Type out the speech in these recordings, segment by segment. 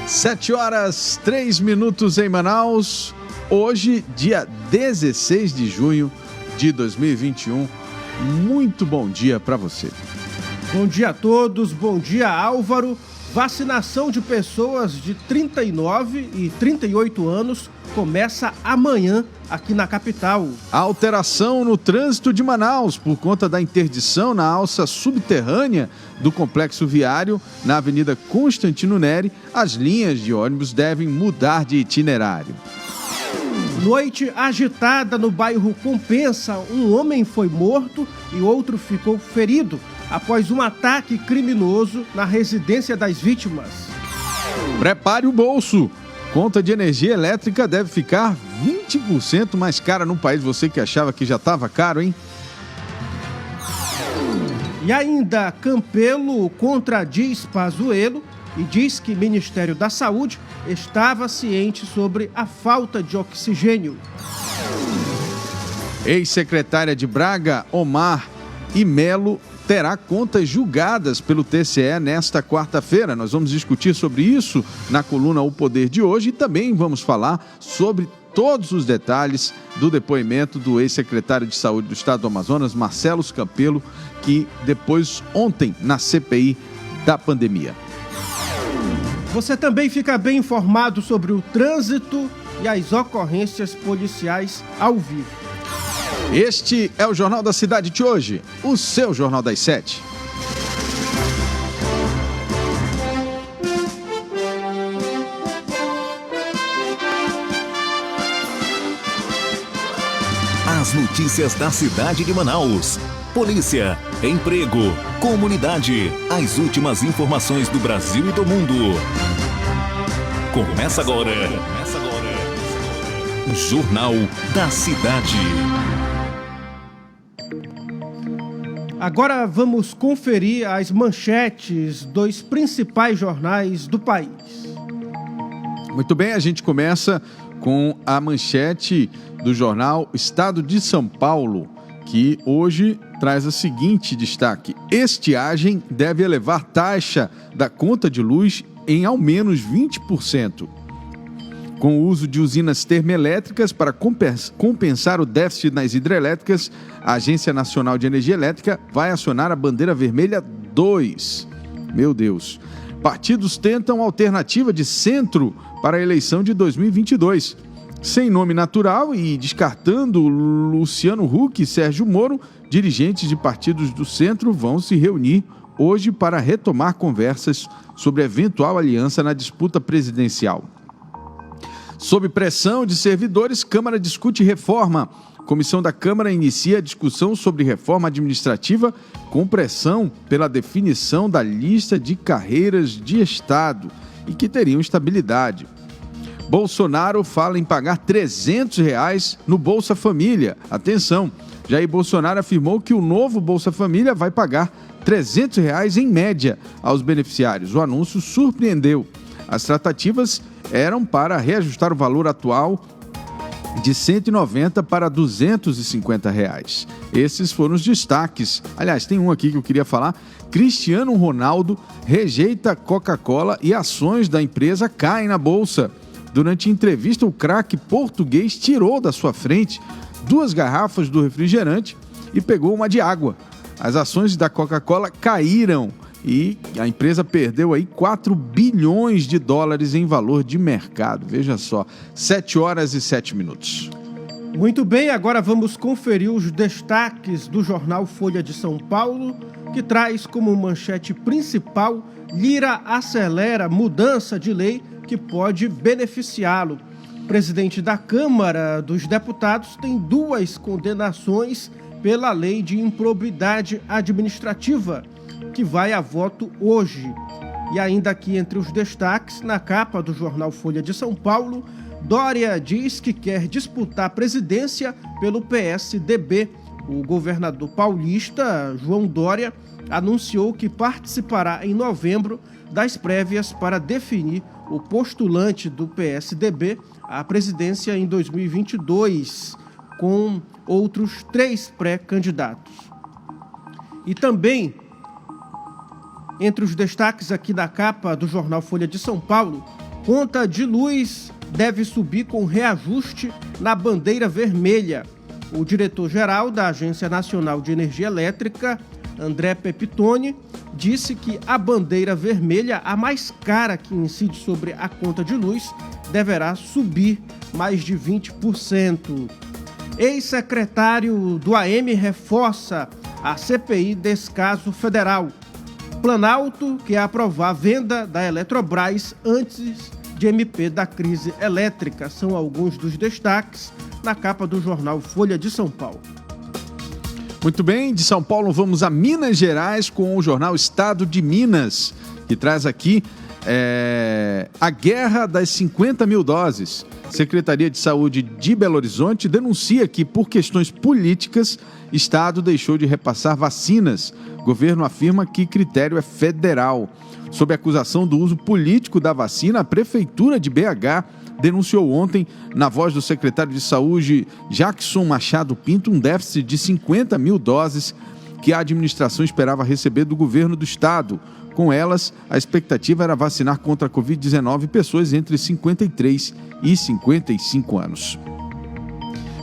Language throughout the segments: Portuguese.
7h03 em Manaus. Hoje, dia 16 de junho de 2021. Muito bom dia para você. Bom dia a todos, bom dia Álvaro. Vacinação de pessoas de 39 e 38 anos começa amanhã aqui na capital. A alteração no trânsito de Manaus por conta da interdição na alça subterrânea do complexo viário na Avenida Constantino Neri, as linhas de ônibus devem mudar de itinerário. Noite agitada no bairro Compensa, um homem foi morto e outro ficou ferido após um ataque criminoso na residência das vítimas. Prepare o bolso. Conta de energia elétrica deve ficar 20% mais cara no país. Você que achava que já estava caro, hein? E ainda, Campelo contradiz Pazuello e diz que o Ministério da Saúde estava ciente sobre a falta de oxigênio. Ex-secretária de Braga, Omar e Melo, terá contas julgadas pelo TCE nesta quarta-feira. Nós vamos discutir sobre isso na coluna O Poder de hoje e também vamos falar sobre todos os detalhes do depoimento do ex-secretário de Saúde do Estado do Amazonas, Marcelo Campelo, que depois ontem na CPI da pandemia. Você também fica bem informado sobre o trânsito e as ocorrências policiais ao vivo. Este é o Jornal da Cidade de hoje, o seu Jornal das 7. As notícias da cidade de Manaus. Polícia, emprego, comunidade, as últimas informações do Brasil e do mundo. Começa agora. Jornal da Cidade. Agora vamos conferir as manchetes dos principais jornais do país. Muito bem, a gente começa com a manchete do jornal Estado de São Paulo, que hoje traz o seguinte destaque: estiagem deve elevar taxa da conta de luz em ao menos 20%. Com o uso de usinas termoelétricas para compensar o déficit nas hidrelétricas, a Agência Nacional de Energia Elétrica vai acionar a bandeira vermelha 2. Meu Deus. Partidos tentam alternativa de centro para a eleição de 2022. Sem nome natural e descartando Luciano Huck e Sérgio Moro, dirigentes de partidos do centro vão se reunir hoje para retomar conversas sobre eventual aliança na disputa presidencial. Sob pressão de servidores, Câmara discute reforma. Comissão da Câmara inicia a discussão sobre reforma administrativa com pressão pela definição da lista de carreiras de Estado e que teriam estabilidade. Bolsonaro fala em pagar R$300 no Bolsa Família. Atenção, Jair Bolsonaro afirmou que o novo Bolsa Família vai pagar R$300 em média aos beneficiários. O anúncio surpreendeu. As tratativas eram para reajustar o valor atual de R$190 para R$250. Esses foram os destaques. Aliás, tem um aqui que eu queria falar. Cristiano Ronaldo rejeita Coca-Cola e ações da empresa caem na bolsa. Durante entrevista, o craque português tirou da sua frente 2 garrafas do refrigerante e pegou uma de água. As ações da Coca-Cola caíram e a empresa perdeu aí $4 bilhões em valor de mercado. Veja só, 7h07. Muito bem, agora vamos conferir os destaques do jornal Folha de São Paulo, que traz como manchete principal: Lira acelera mudança de lei que pode beneficiá-lo. O presidente da Câmara dos Deputados tem 2 condenações pela lei de improbidade administrativa, que vai a voto hoje. E ainda aqui entre os destaques, na capa do jornal Folha de São Paulo, Dória diz que quer disputar a presidência pelo PSDB. O governador paulista, João Dória, anunciou que participará em novembro das prévias para definir o postulante do PSDB à presidência em 2022, com outros 3 pré-candidatos. E também, entre os destaques aqui da capa do jornal Folha de São Paulo, Conta de luz deve subir com reajuste na bandeira vermelha. O diretor-geral da Agência Nacional de Energia Elétrica, André Pepitone, disse que a bandeira vermelha, a mais cara que incide sobre a conta de luz, deverá subir mais de 20%. Ex-secretário do AM reforça a CPI descaso federal. Planalto quer aprovar a venda da Eletrobras antes de MP da crise elétrica. São alguns dos destaques na capa do jornal Folha de São Paulo. Muito bem, de São Paulo vamos a Minas Gerais com o jornal Estado de Minas, que traz aqui a guerra das 50 mil doses. Secretaria de Saúde de Belo Horizonte denuncia que, por questões políticas, Estado deixou de repassar vacinas. Governo afirma que critério é federal. Sob a acusação do uso político da vacina, a Prefeitura de BH denunciou ontem, na voz do secretário de Saúde, Jackson Machado Pinto, um déficit de 50 mil doses que a administração esperava receber do governo do estado. Com elas, a expectativa era vacinar contra a Covid-19 pessoas entre 53 e 55 anos.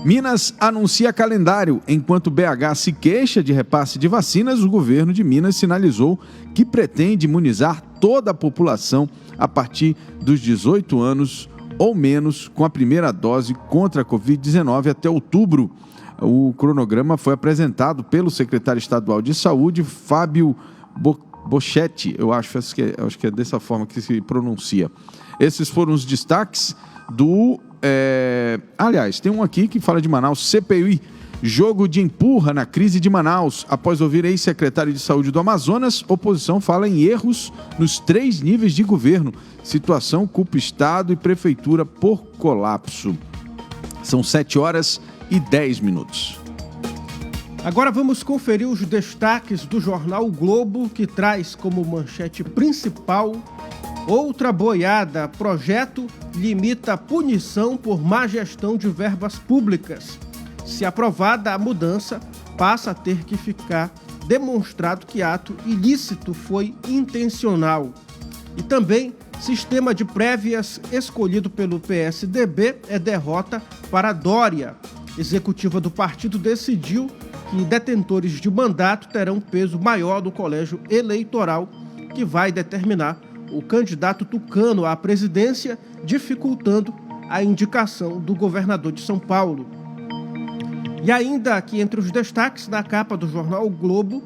Minas anuncia calendário. Enquanto BH se queixa de repasse de vacinas, o governo de Minas sinalizou que pretende imunizar toda a população a partir dos 18 anos ou menos com a primeira dose contra a Covid-19 até outubro. O cronograma foi apresentado pelo secretário estadual de Saúde, Fábio Bochetti, eu acho que é dessa forma que se pronuncia. Esses foram os destaques do... Aliás, tem um aqui que fala de Manaus, CPI, jogo de empurra na crise de Manaus. Após ouvir ex-secretário de Saúde do Amazonas, oposição fala em erros nos 3 níveis de governo. Situação culpa Estado e Prefeitura por colapso. São 7h10. Agora vamos conferir os destaques do jornal o Globo, que traz como manchete principal: outra boiada, projeto limita a punição por má gestão de verbas públicas. Se aprovada, a mudança passa a ter que ficar demonstrado que ato ilícito foi intencional. E também, sistema de prévias escolhido pelo PSDB é derrota para Dória. Executiva do partido decidiu que detentores de mandato terão peso maior no colégio eleitoral, que vai determinar o candidato tucano à presidência, dificultando a indicação do governador de São Paulo. E ainda aqui entre os destaques, na capa do jornal o Globo,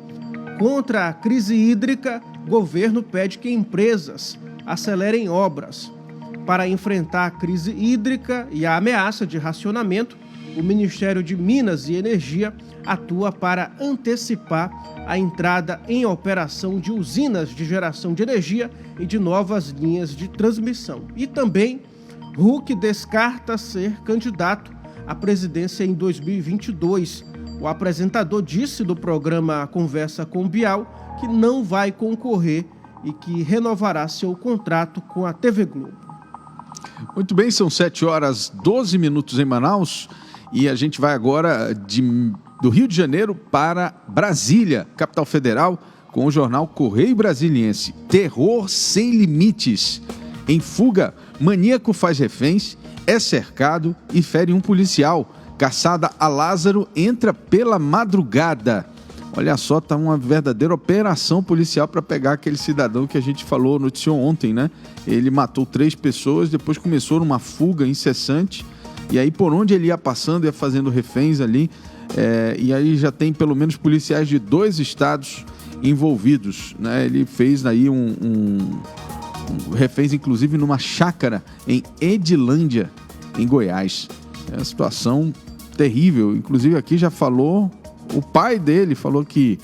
contra a crise hídrica, governo pede que empresas acelerem obras. Para enfrentar a crise hídrica e a ameaça de racionamento, o Ministério de Minas e Energia atua para antecipar a entrada em operação de usinas de geração de energia e de novas linhas de transmissão. E também, Huck descarta ser candidato à presidência em 2022. O apresentador disse do programa Conversa com Bial que não vai concorrer e que renovará seu contrato com a TV Globo. Muito bem, são 7h12 em Manaus e a gente vai agora do Rio de Janeiro para Brasília, capital federal, com o jornal Correio Brasiliense. Terror sem limites. Em fuga, maníaco faz reféns, é cercado e fere um policial. Caçada a Lázaro entra pela madrugada. Olha só, tá uma verdadeira operação policial para pegar aquele cidadão que a gente noticiou ontem, né? Ele matou 3 pessoas, depois começou numa fuga incessante, e aí por onde ele ia passando, ia fazendo reféns ali, e aí já tem pelo menos policiais de 2 estados envolvidos, né? Ele fez aí reféns, inclusive, numa chácara em Edilândia, em Goiás. É uma situação terrível. Inclusive, aqui já falou, o pai dele falou que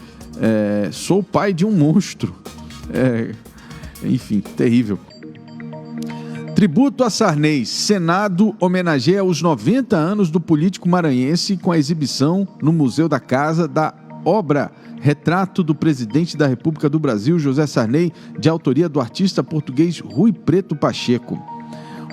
sou pai de um monstro. Enfim, terrível. Tributo a Sarney. Senado homenageia os 90 anos do político maranhense com a exibição no Museu da Casa da obra Retrato do Presidente da República do Brasil, José Sarney, de autoria do artista português Rui Preto Pacheco.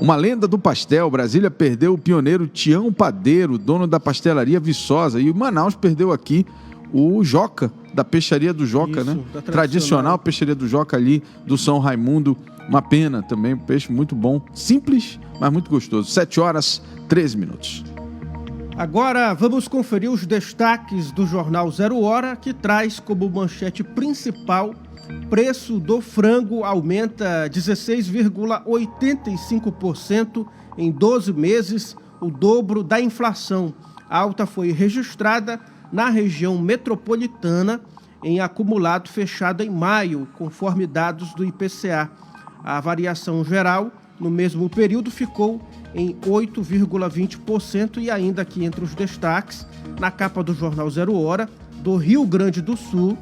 Uma lenda do pastel, Brasília perdeu o pioneiro Tião Padeiro, dono da pastelaria Viçosa, e Manaus perdeu aqui o Joca, da peixaria do Joca, né? Tradicional peixaria do Joca ali do São Raimundo, Uma pena também, um peixe muito bom, simples, mas muito gostoso. 7h13. Agora vamos conferir os destaques do Jornal 0 Hora, que traz como manchete principal: preço do frango aumenta 16,85% em 12 meses, o dobro da inflação. A alta foi registrada na região metropolitana em acumulado fechado em maio, conforme dados do IPCA. A variação geral no mesmo período ficou em 8,20%. E ainda aqui entre os destaques, na capa do Jornal 0 Hora, do Rio Grande do Sul,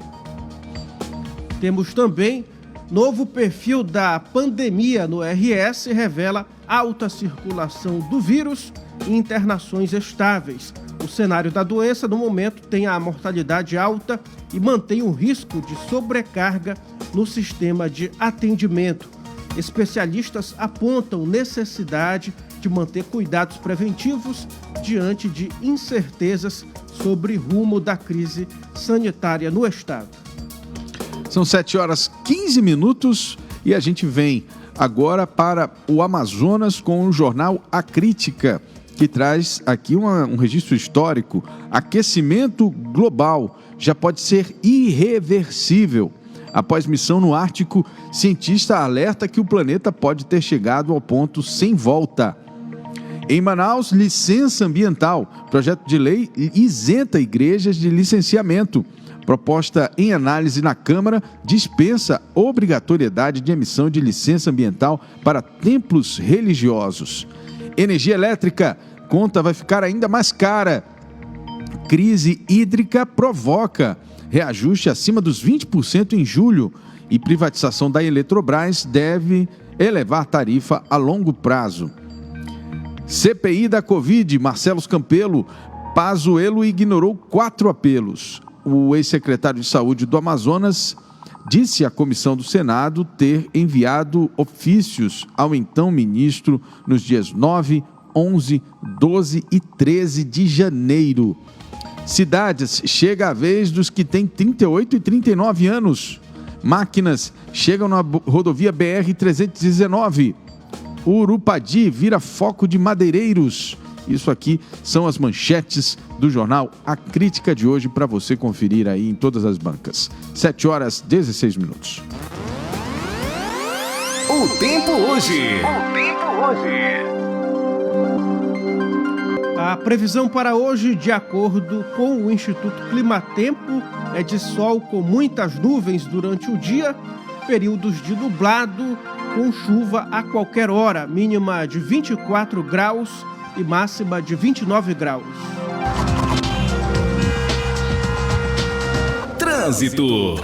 temos também: novo perfil da pandemia no RS revela alta circulação do vírus e internações estáveis. O cenário da doença, no momento, tem a mortalidade alta e mantém um risco de sobrecarga no sistema de atendimento. Especialistas apontam necessidade de manter cuidados preventivos diante de incertezas sobre rumo da crise sanitária no estado. São 7h15 e a gente vem agora para o Amazonas com o jornal A Crítica, que traz aqui um registro histórico. Aquecimento global já pode ser irreversível. Após missão no Ártico, cientista alerta que o planeta pode ter chegado ao ponto sem volta. Em Manaus, licença ambiental. Projeto de lei isenta igrejas de licenciamento. Proposta em análise na Câmara dispensa obrigatoriedade de emissão de licença ambiental para templos religiosos. Energia elétrica, conta vai ficar ainda mais cara. Crise hídrica provoca reajuste acima dos 20% em julho e privatização da Eletrobras deve elevar tarifa a longo prazo. CPI da Covid, Marcelo Campelo, Pazuello ignorou 4 apelos. O ex-secretário de Saúde do Amazonas disse à comissão do Senado ter enviado ofícios ao então ministro nos dias 9, 11, 12 e 13 de janeiro. Cidades, chega a vez dos que têm 38 e 39 anos. Máquinas chegam na rodovia BR-319. Urupadi vira foco de madeireiros. Isso aqui são as manchetes do jornal A Crítica de hoje, para você conferir aí em todas as bancas. 7h16. O tempo hoje. A previsão para hoje, de acordo com o Instituto Climatempo, é de sol com muitas nuvens durante o dia, períodos de nublado com chuva a qualquer hora, mínima de 24 graus e máxima de 29 graus. Trânsito.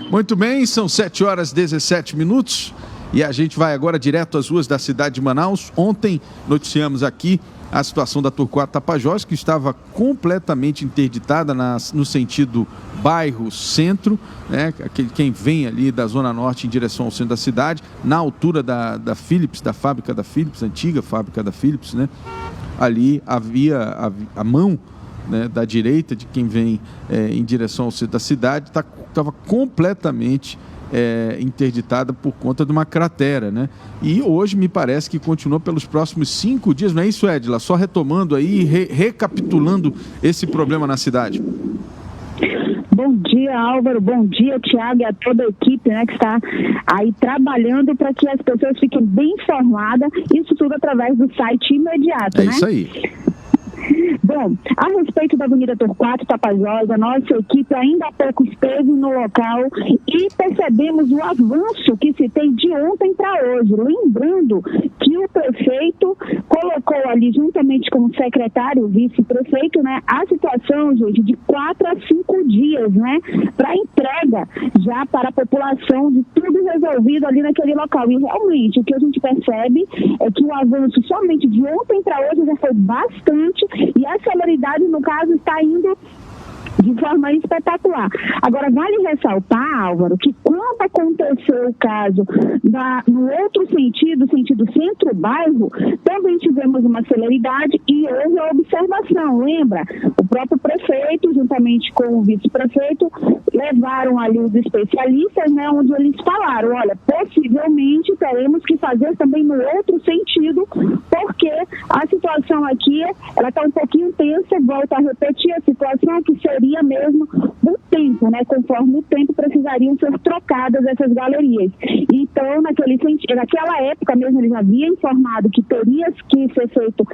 Muito bem, são 7h17 e a gente vai agora direto às ruas da cidade de Manaus. Ontem noticiamos aqui a situação da Torquato Tapajós, que estava completamente interditada no sentido bairro-centro, né? Quem vem ali da Zona Norte em direção ao centro da cidade, na altura da Philips, da fábrica da Philips, antiga fábrica da Philips, né? Ali havia a mão, né, da direita de quem vem em direção ao centro da cidade, estava completamente interditada por conta de uma cratera, né? E hoje me parece que continua pelos próximos 5 dias, não é isso, Edila? Só retomando aí, recapitulando esse problema na cidade. Bom dia, Álvaro, bom dia, Tiago, e a toda a equipe, né, que está aí trabalhando para que as pessoas fiquem bem informadas, isso tudo através do site imediato, né? É isso aí. Bom, a respeito da Avenida Torquato Tapajós, a nossa equipe ainda há pouco esteve no local e percebemos o avanço que se tem de ontem para hoje. Lembrando que o prefeito colocou ali, juntamente com o secretário, o vice-prefeito, né, a situação, gente, de 4 a 5 dias, né, para entrega já para a população de tudo resolvido ali naquele local. E realmente o que a gente percebe é que o avanço somente de ontem para hoje já foi bastante. E a celeridade, no caso, está indo de forma espetacular. Agora, vale ressaltar, Álvaro, que quando aconteceu o caso no outro sentido centro-bairro, também tivemos uma celeridade e houve a observação. Lembra? O próprio prefeito, juntamente com o vice-prefeito, levaram ali os especialistas, né, onde eles falaram, olha, possivelmente teremos que fazer também no outro sentido, porque a situação aqui, ela está um pouquinho tensa, volto a repetir, a situação que seria mesmo o tempo, né, conforme o tempo precisariam ser trocadas essas galerias. Então, naquela época mesmo, ele já havia informado que teria que ser feito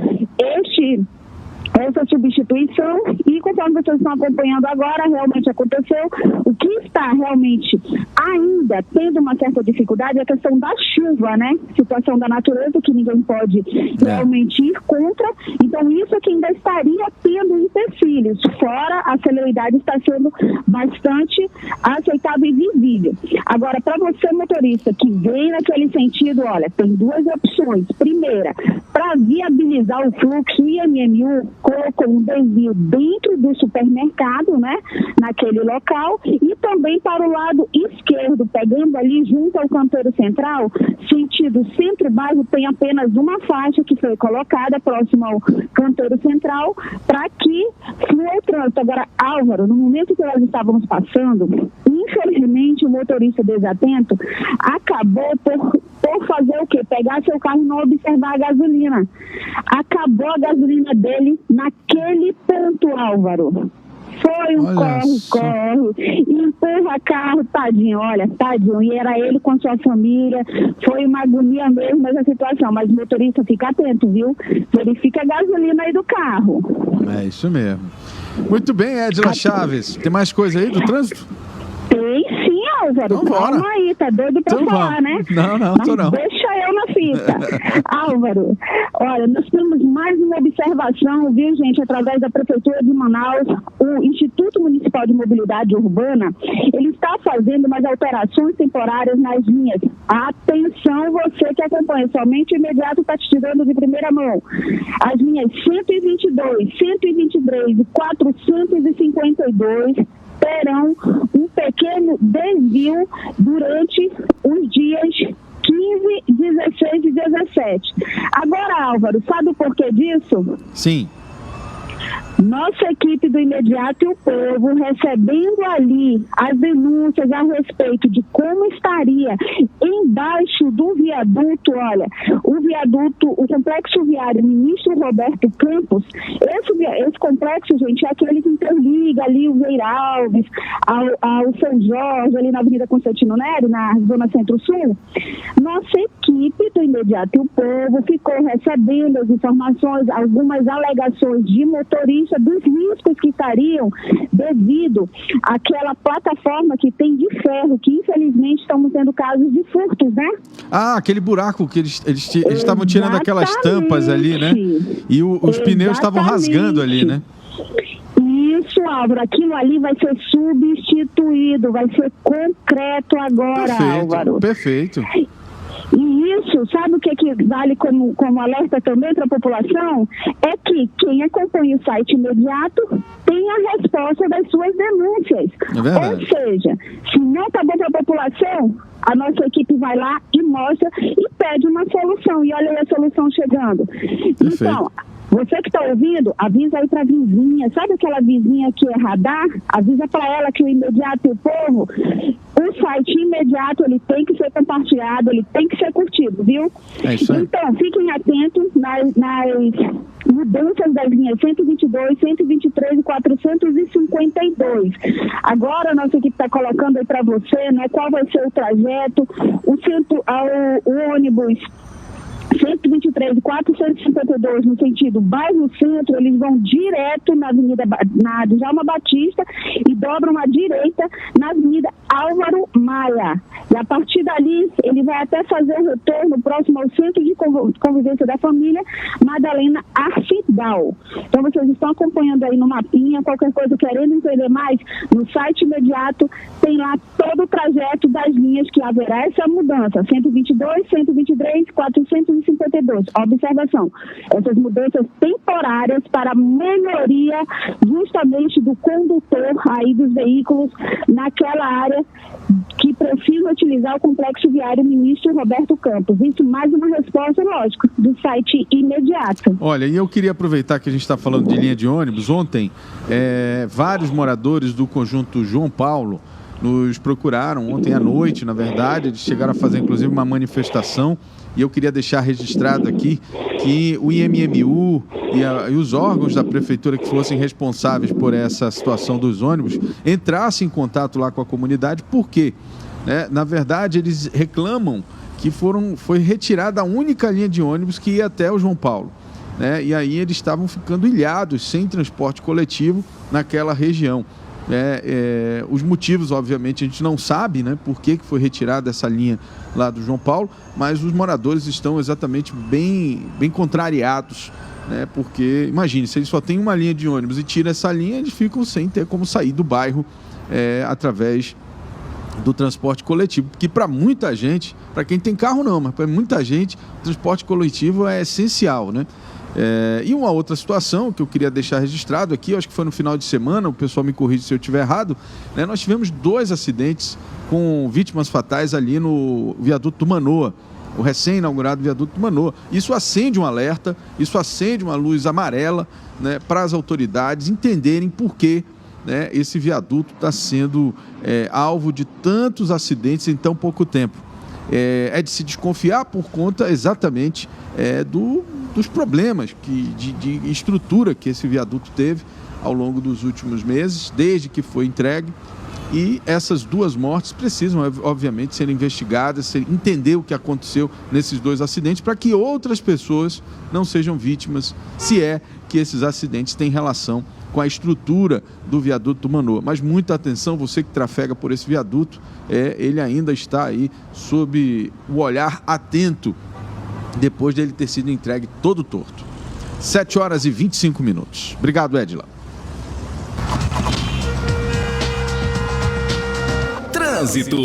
essa substituição e conforme vocês estão acompanhando agora, realmente aconteceu. O que está realmente ainda tendo uma certa dificuldade é a questão da chuva, né? Situação da natureza que ninguém pode realmente ir contra. Então, isso é que ainda estaria tendo empecilhos. Fora, a celeridade está sendo bastante aceitável e visível. Agora, para você, motorista, que vem naquele sentido, olha, tem duas opções. Primeira, para viabilizar o fluxo, o IMMU colocou um desvio dentro do supermercado, né, naquele local, e também para o lado esquerdo, pegando ali junto ao canteiro central, sentido centro-bairro, tem apenas uma faixa que foi colocada próximo ao canteiro central para que flua o trânsito. Agora, Álvaro, no momento que nós estávamos passando, infelizmente o motorista desatento acabou por fazer o quê? Pegar seu carro e não observar a gasolina. Acabou a gasolina dele naquele ponto, Álvaro. Foi um corre, empurra carro, tadinho, e era ele com sua família, foi uma agonia mesmo essa situação, mas o motorista fica atento, viu? Verifica a gasolina aí do carro. É isso mesmo. Muito bem, Edila Chaves, tem mais coisa aí do trânsito? Tem sim, Álvaro. Então, calma aí, tá doido pra falar, né? Não, tô não. Deixa eu na fita. Álvaro, olha, nós temos mais uma observação, viu, gente, através da Prefeitura de Manaus, o Instituto Municipal de Mobilidade Urbana, ele está fazendo umas alterações temporárias nas linhas. Atenção, você que acompanha, somente o imediato está te tirando de primeira mão. As linhas 122, 123 e 452 terão um pequeno desvio durante os dias 15, 16 e 17. Agora, Álvaro, sabe o porquê disso? Sim. Nossa equipe do Imediato e o Povo recebendo ali as denúncias a respeito de como estaria embaixo do viaduto, olha, o complexo viário Ministro Roberto Campos, esse complexo, gente, é aquele que interliga ali o Veiralves ao São Jorge, ali na Avenida Constantino Neri, na Zona Centro-Sul. Nossa equipe do Imediato e o Povo ficou recebendo as informações, algumas alegações de motoristas dos riscos que estariam devido àquela plataforma que tem de ferro, que infelizmente estamos tendo casos de furtos, né? Ah, aquele buraco que eles estavam tirando aquelas tampas ali, né? E os pneus estavam rasgando ali, né? Isso, Álvaro, aquilo ali vai ser substituído, vai ser concreto agora, Álvaro. Perfeito. E isso, sabe o que vale como alerta também para a população? É que quem acompanha o site Imediato tem a resposta das suas denúncias. Ou seja, se não está bom para a população, a nossa equipe vai lá e mostra e pede uma solução. E olha aí a solução chegando. Perfeito. Então, você que está ouvindo, avisa aí para a vizinha. Sabe aquela vizinha que é radar? Avisa para ela que o Imediato e o Povo, o site Imediato, ele tem que ser compartilhado, ele tem que ser curtido, viu? É isso aí. Então, fiquem atentos nas mudanças das linhas 122, 123 e 452. Agora, a nossa equipe está colocando aí para você, né, qual vai ser o trajeto, o ônibus 123 e 452 no sentido bairro centro, eles vão direto na Avenida na Djalma Batista e dobram à direita na Avenida Álvaro Maia. E a partir dali, ele vai até fazer o retorno próximo ao Centro de Convivência da Família Madalena Arfidal. Então, vocês estão acompanhando aí no mapinha, qualquer coisa querendo entender mais, no site Imediato tem lá todo o trajeto das linhas que haverá essa mudança, 122, 123, 452. Observação, essas mudanças temporárias para melhoria justamente do condutor aí dos veículos naquela área que precisa utilizar o complexo viário Ministro Roberto Campos. Isso mais uma resposta, lógico, do site imediato. Olha, e eu queria aproveitar que a gente está falando de linha de ônibus. Ontem, vários moradores do conjunto João Paulo nos procuraram, ontem à noite, na verdade. Eles chegaram a fazer, inclusive, uma manifestação. E eu queria deixar registrado aqui que o IMMU e os órgãos da prefeitura que fossem responsáveis por essa situação dos ônibus entrassem em contato lá com a comunidade. Por quê? Na verdade, eles reclamam que foi retirada a única linha de ônibus que ia até o João Paulo. E aí eles estavam ficando ilhados, sem transporte coletivo naquela região. Os motivos, obviamente, a gente não sabe, por que foi retirada essa linha lá do João Paulo, mas os moradores estão exatamente bem contrariados, porque, imagine, se eles só têm uma linha de ônibus e tiram essa linha, eles ficam sem ter como sair do bairro através do transporte coletivo, porque para muita gente, para quem tem carro não, mas para muita gente, o transporte coletivo é essencial, E uma outra situação que eu queria deixar registrado aqui, acho que foi no final de semana, o pessoal me corrige se eu estiver errado, nós tivemos 2 acidentes com vítimas fatais ali no viaduto do Manoa, o recém-inaugurado viaduto do Manoa. Isso acende um alerta, isso acende uma luz amarela para as autoridades entenderem por que esse viaduto está sendo alvo de tantos acidentes em tão pouco tempo. É de se desconfiar por conta exatamente dos problemas de estrutura que esse viaduto teve ao longo dos últimos meses, desde que foi entregue. E essas 2 mortes precisam, obviamente, ser investigadas, entender o que aconteceu nesses 2 acidentes, para que outras pessoas não sejam vítimas, se é que esses acidentes têm relação com a estrutura do viaduto do Manoa. Mas muita atenção, você que trafega por esse viaduto, ele ainda está aí sob o olhar atento, depois dele ter sido entregue todo torto. 7h25. Obrigado, Edila. Trânsito.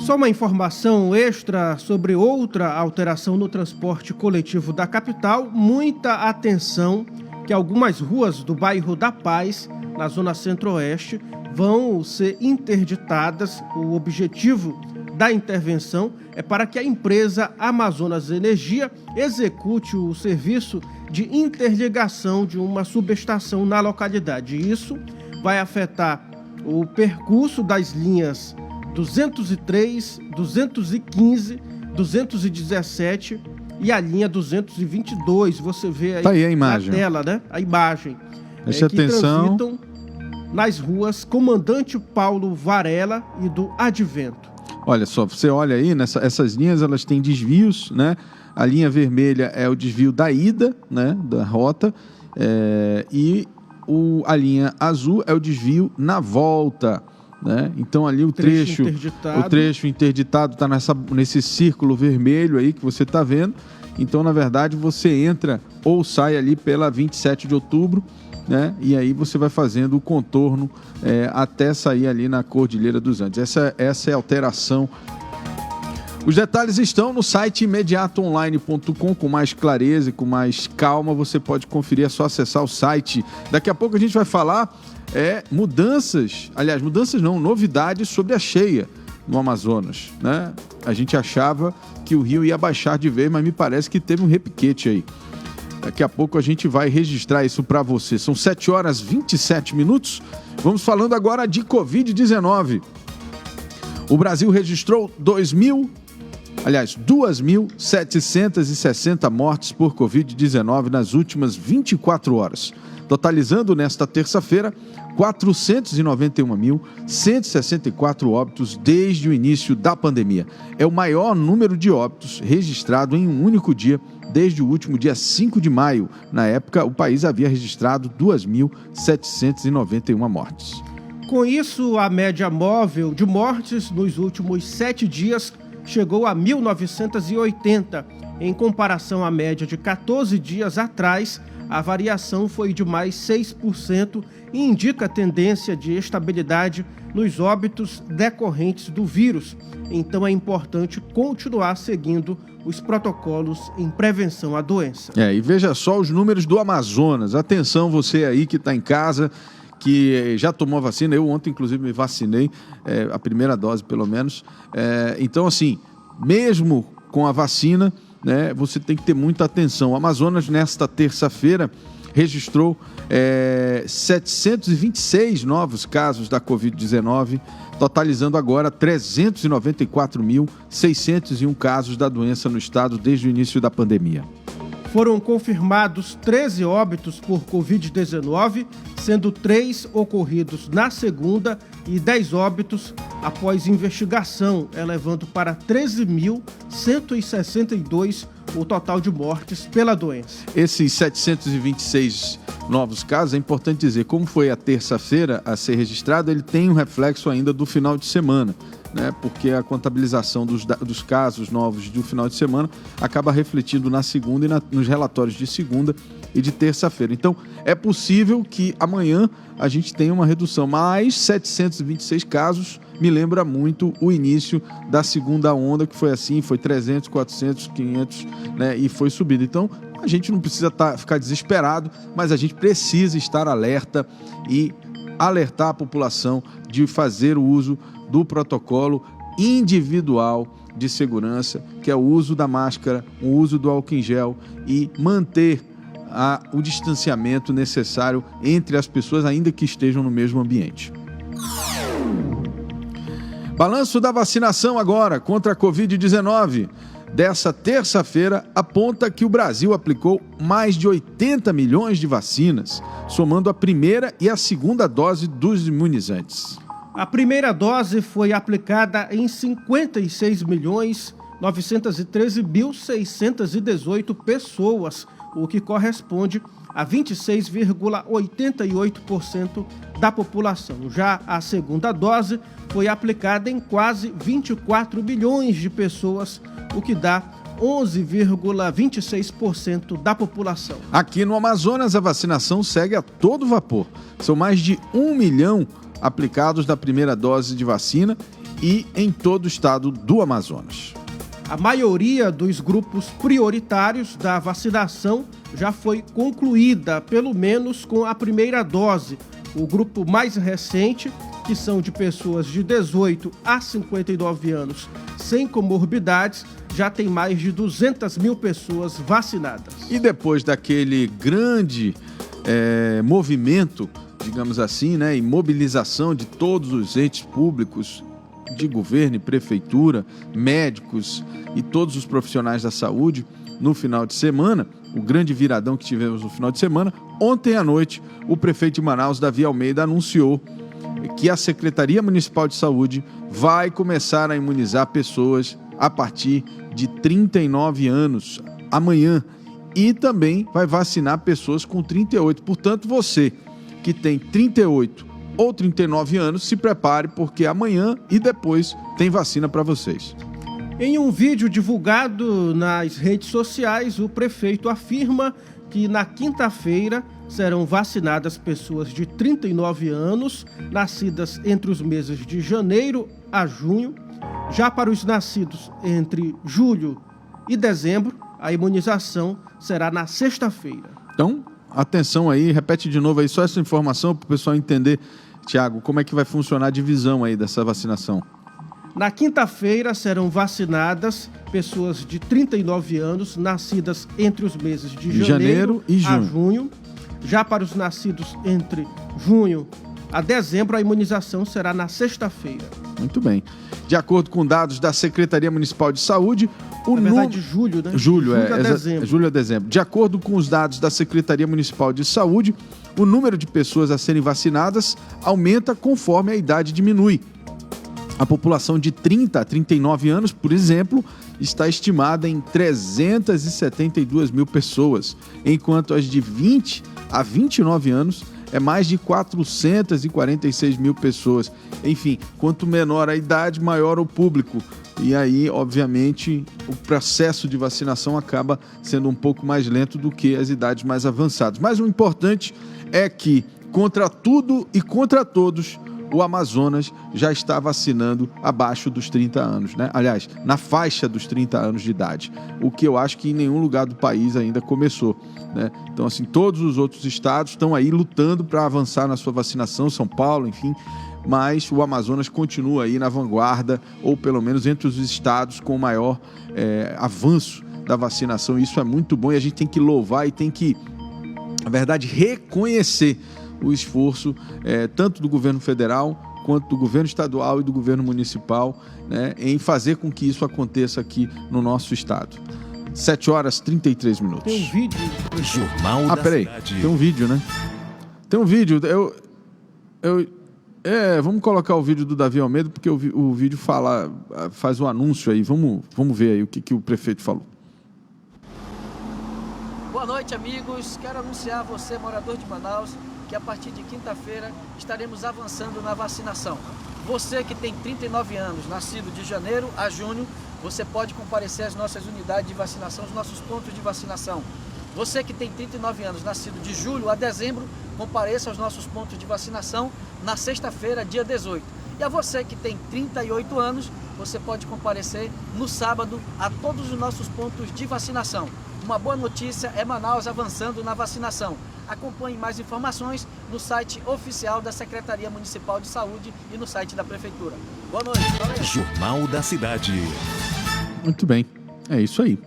Só uma informação extra sobre outra alteração no transporte coletivo da capital. Muita atenção, que algumas ruas do bairro da Paz, na zona centro-oeste, vão ser interditadas. O objetivo da intervenção é para que a empresa Amazonas Energia execute o serviço de interligação de uma subestação na localidade. Isso vai afetar o percurso das linhas 203, 215, 217 e a linha 222. Você vê aí, tá aí a imagem. Na tela, A imagem. Preste atenção. Transitam nas ruas Comandante Paulo Varela e do Advento. Olha só, você olha aí, essas linhas, elas têm desvios, A linha vermelha é o desvio da ida, da rota, e a linha azul é o desvio na volta, Então ali o trecho interditado está nesse círculo vermelho aí que você está vendo. Então, na verdade, você entra ou sai ali pela 27 de outubro, E aí você vai fazendo o contorno até sair ali na Cordilheira dos Andes. Essa é a alteração. Os detalhes estão no site imediatoonline.com, com mais clareza e com mais calma. Você pode conferir, é só acessar o site. Daqui a pouco a gente vai falar novidades sobre a cheia no Amazonas, A gente achava que o rio ia baixar de vez, mas me parece que teve um repiquete aí. Daqui a pouco a gente vai registrar isso para você. São 7h27. Vamos falando agora de Covid-19. O Brasil registrou 2.760 mortes por Covid-19 nas últimas 24 horas, totalizando nesta terça-feira 491.164 óbitos desde o início da pandemia. É o maior número de óbitos registrado em um único dia desde o último dia 5 de maio. Na época, o país havia registrado 2.791 mortes. Com isso, a média móvel de mortes nos últimos 7 dias chegou a 1.980. Em comparação à média de 14 dias atrás, a variação foi de mais 6% e indica tendência de estabilidade nos óbitos decorrentes do vírus. Então é importante continuar seguindo os protocolos em prevenção à doença. E veja só os números do Amazonas. Atenção você aí que está em casa, que já tomou a vacina. Eu ontem, inclusive, me vacinei, a primeira dose, pelo menos. Então, assim, mesmo com a vacina, né, você tem que ter muita atenção. O Amazonas, nesta terça-feira, registrou 726 novos casos da Covid-19, totalizando agora 394.601 casos da doença no estado desde o início da pandemia. Foram confirmados 13 óbitos por Covid-19, sendo 3 ocorridos na segunda e 10 óbitos após investigação, elevando para 13.162 o total de mortes pela doença. Esses 726 novos casos, é importante dizer, como foi a terça-feira a ser registrado, ele tem um reflexo ainda do final de semana, né? Porque a contabilização dos casos novos do final de semana acaba refletindo na segunda e nos relatórios de segunda e de terça-feira. Então, é possível que amanhã a gente tenha uma redução, mas 726 casos me lembra muito o início da segunda onda, que foi assim, foi 300, 400, 500, né? E foi subindo. Então, a gente não precisa ficar desesperado, mas a gente precisa estar alerta e alertar a população de fazer o uso do protocolo individual de segurança, que é o uso da máscara, o uso do álcool em gel e manter o distanciamento necessário entre as pessoas, ainda que estejam no mesmo ambiente. Balanço da vacinação agora contra a Covid-19 dessa terça-feira aponta que o Brasil aplicou mais de 80 milhões de vacinas, somando a primeira e a segunda dose dos imunizantes. A primeira dose foi aplicada em 56.913.618 pessoas, o que corresponde a 26,88% da população. Já a segunda dose foi aplicada em quase 24 milhões de pessoas, o que dá 11,26% da população. Aqui no Amazonas, a vacinação segue a todo vapor. São mais de 1 milhão aplicados da primeira dose de vacina e em todo o estado do Amazonas. A maioria dos grupos prioritários da vacinação já foi concluída, pelo menos com a primeira dose. O grupo mais recente, que são de pessoas de 18 a 59 anos sem comorbidades, já tem mais de 200 mil pessoas vacinadas. E depois daquele grande movimento, digamos assim, né, e mobilização de todos os entes públicos, de governo e prefeitura, médicos e todos os profissionais da saúde no final de semana, o grande viradão que tivemos no final de semana, ontem à noite o prefeito de Manaus, Davi Almeida, anunciou que a Secretaria Municipal de Saúde vai começar a imunizar pessoas a partir de 39 anos amanhã e também vai vacinar pessoas com 38. Portanto, você que tem 38 ou 39 anos, se prepare, porque amanhã e depois tem vacina para vocês. Em um vídeo divulgado nas redes sociais, o prefeito afirma que na quinta-feira serão vacinadas pessoas de 39 anos, nascidas entre os meses de janeiro a junho. Já para os nascidos entre julho e dezembro, a imunização será na sexta-feira. Então, atenção aí, repete de novo aí só essa informação para o pessoal entender, Tiago, como é que vai funcionar a divisão aí dessa vacinação. Na quinta-feira serão vacinadas pessoas de 39 anos, nascidas entre os meses de janeiro e a junho. Já para os nascidos entre junho a dezembro, a imunização será na sexta-feira. Muito bem. De acordo com dados da Secretaria Municipal de Saúde, julho, né? Julho a dezembro. De acordo com os dados da Secretaria Municipal de Saúde, o número de pessoas a serem vacinadas aumenta conforme a idade diminui. A população de 30 a 39 anos, por exemplo, está estimada em 372 mil pessoas, enquanto as de 20 a 29 anos é mais de 446 mil pessoas. Enfim, quanto menor a idade, maior o público. E aí, obviamente, o processo de vacinação acaba sendo um pouco mais lento do que as idades mais avançadas. Mas o importante é que, contra tudo e contra todos, o Amazonas já está vacinando abaixo dos 30 anos, né? Aliás, na faixa dos 30 anos de idade, o que eu acho que em nenhum lugar do país ainda começou, né? Então, assim, todos os outros estados estão aí lutando para avançar na sua vacinação, São Paulo, enfim, mas o Amazonas continua aí na vanguarda, ou pelo menos entre os estados com o maior avanço da vacinação. Isso é muito bom e a gente tem que louvar e tem que, na verdade, reconhecer o esforço tanto do governo federal quanto do governo estadual e do governo municipal, né, em fazer com que isso aconteça aqui no nosso estado. 7h33. Tem um vídeo. Jornal da peraí. Cidade. Tem um vídeo, né? Tem um vídeo. Vamos colocar o vídeo do Davi Almeida, porque o vídeo faz um anúncio aí. Vamos ver aí o que o prefeito falou. Boa noite, amigos. Quero anunciar a você, morador de Manaus, que a partir de quinta-feira estaremos avançando na vacinação. Você que tem 39 anos, nascido de janeiro a junho, você pode comparecer às nossas unidades de vacinação, os nossos pontos de vacinação. Você que tem 39 anos, nascido de julho a dezembro, compareça aos nossos pontos de vacinação na sexta-feira, dia 18. E a você que tem 38 anos, você pode comparecer no sábado a todos os nossos pontos de vacinação. Uma boa notícia é Manaus avançando na vacinação. Acompanhe mais informações no site oficial da Secretaria Municipal de Saúde e no site da Prefeitura. Boa noite. Valeu. Jornal da Cidade. Muito bem, é isso aí.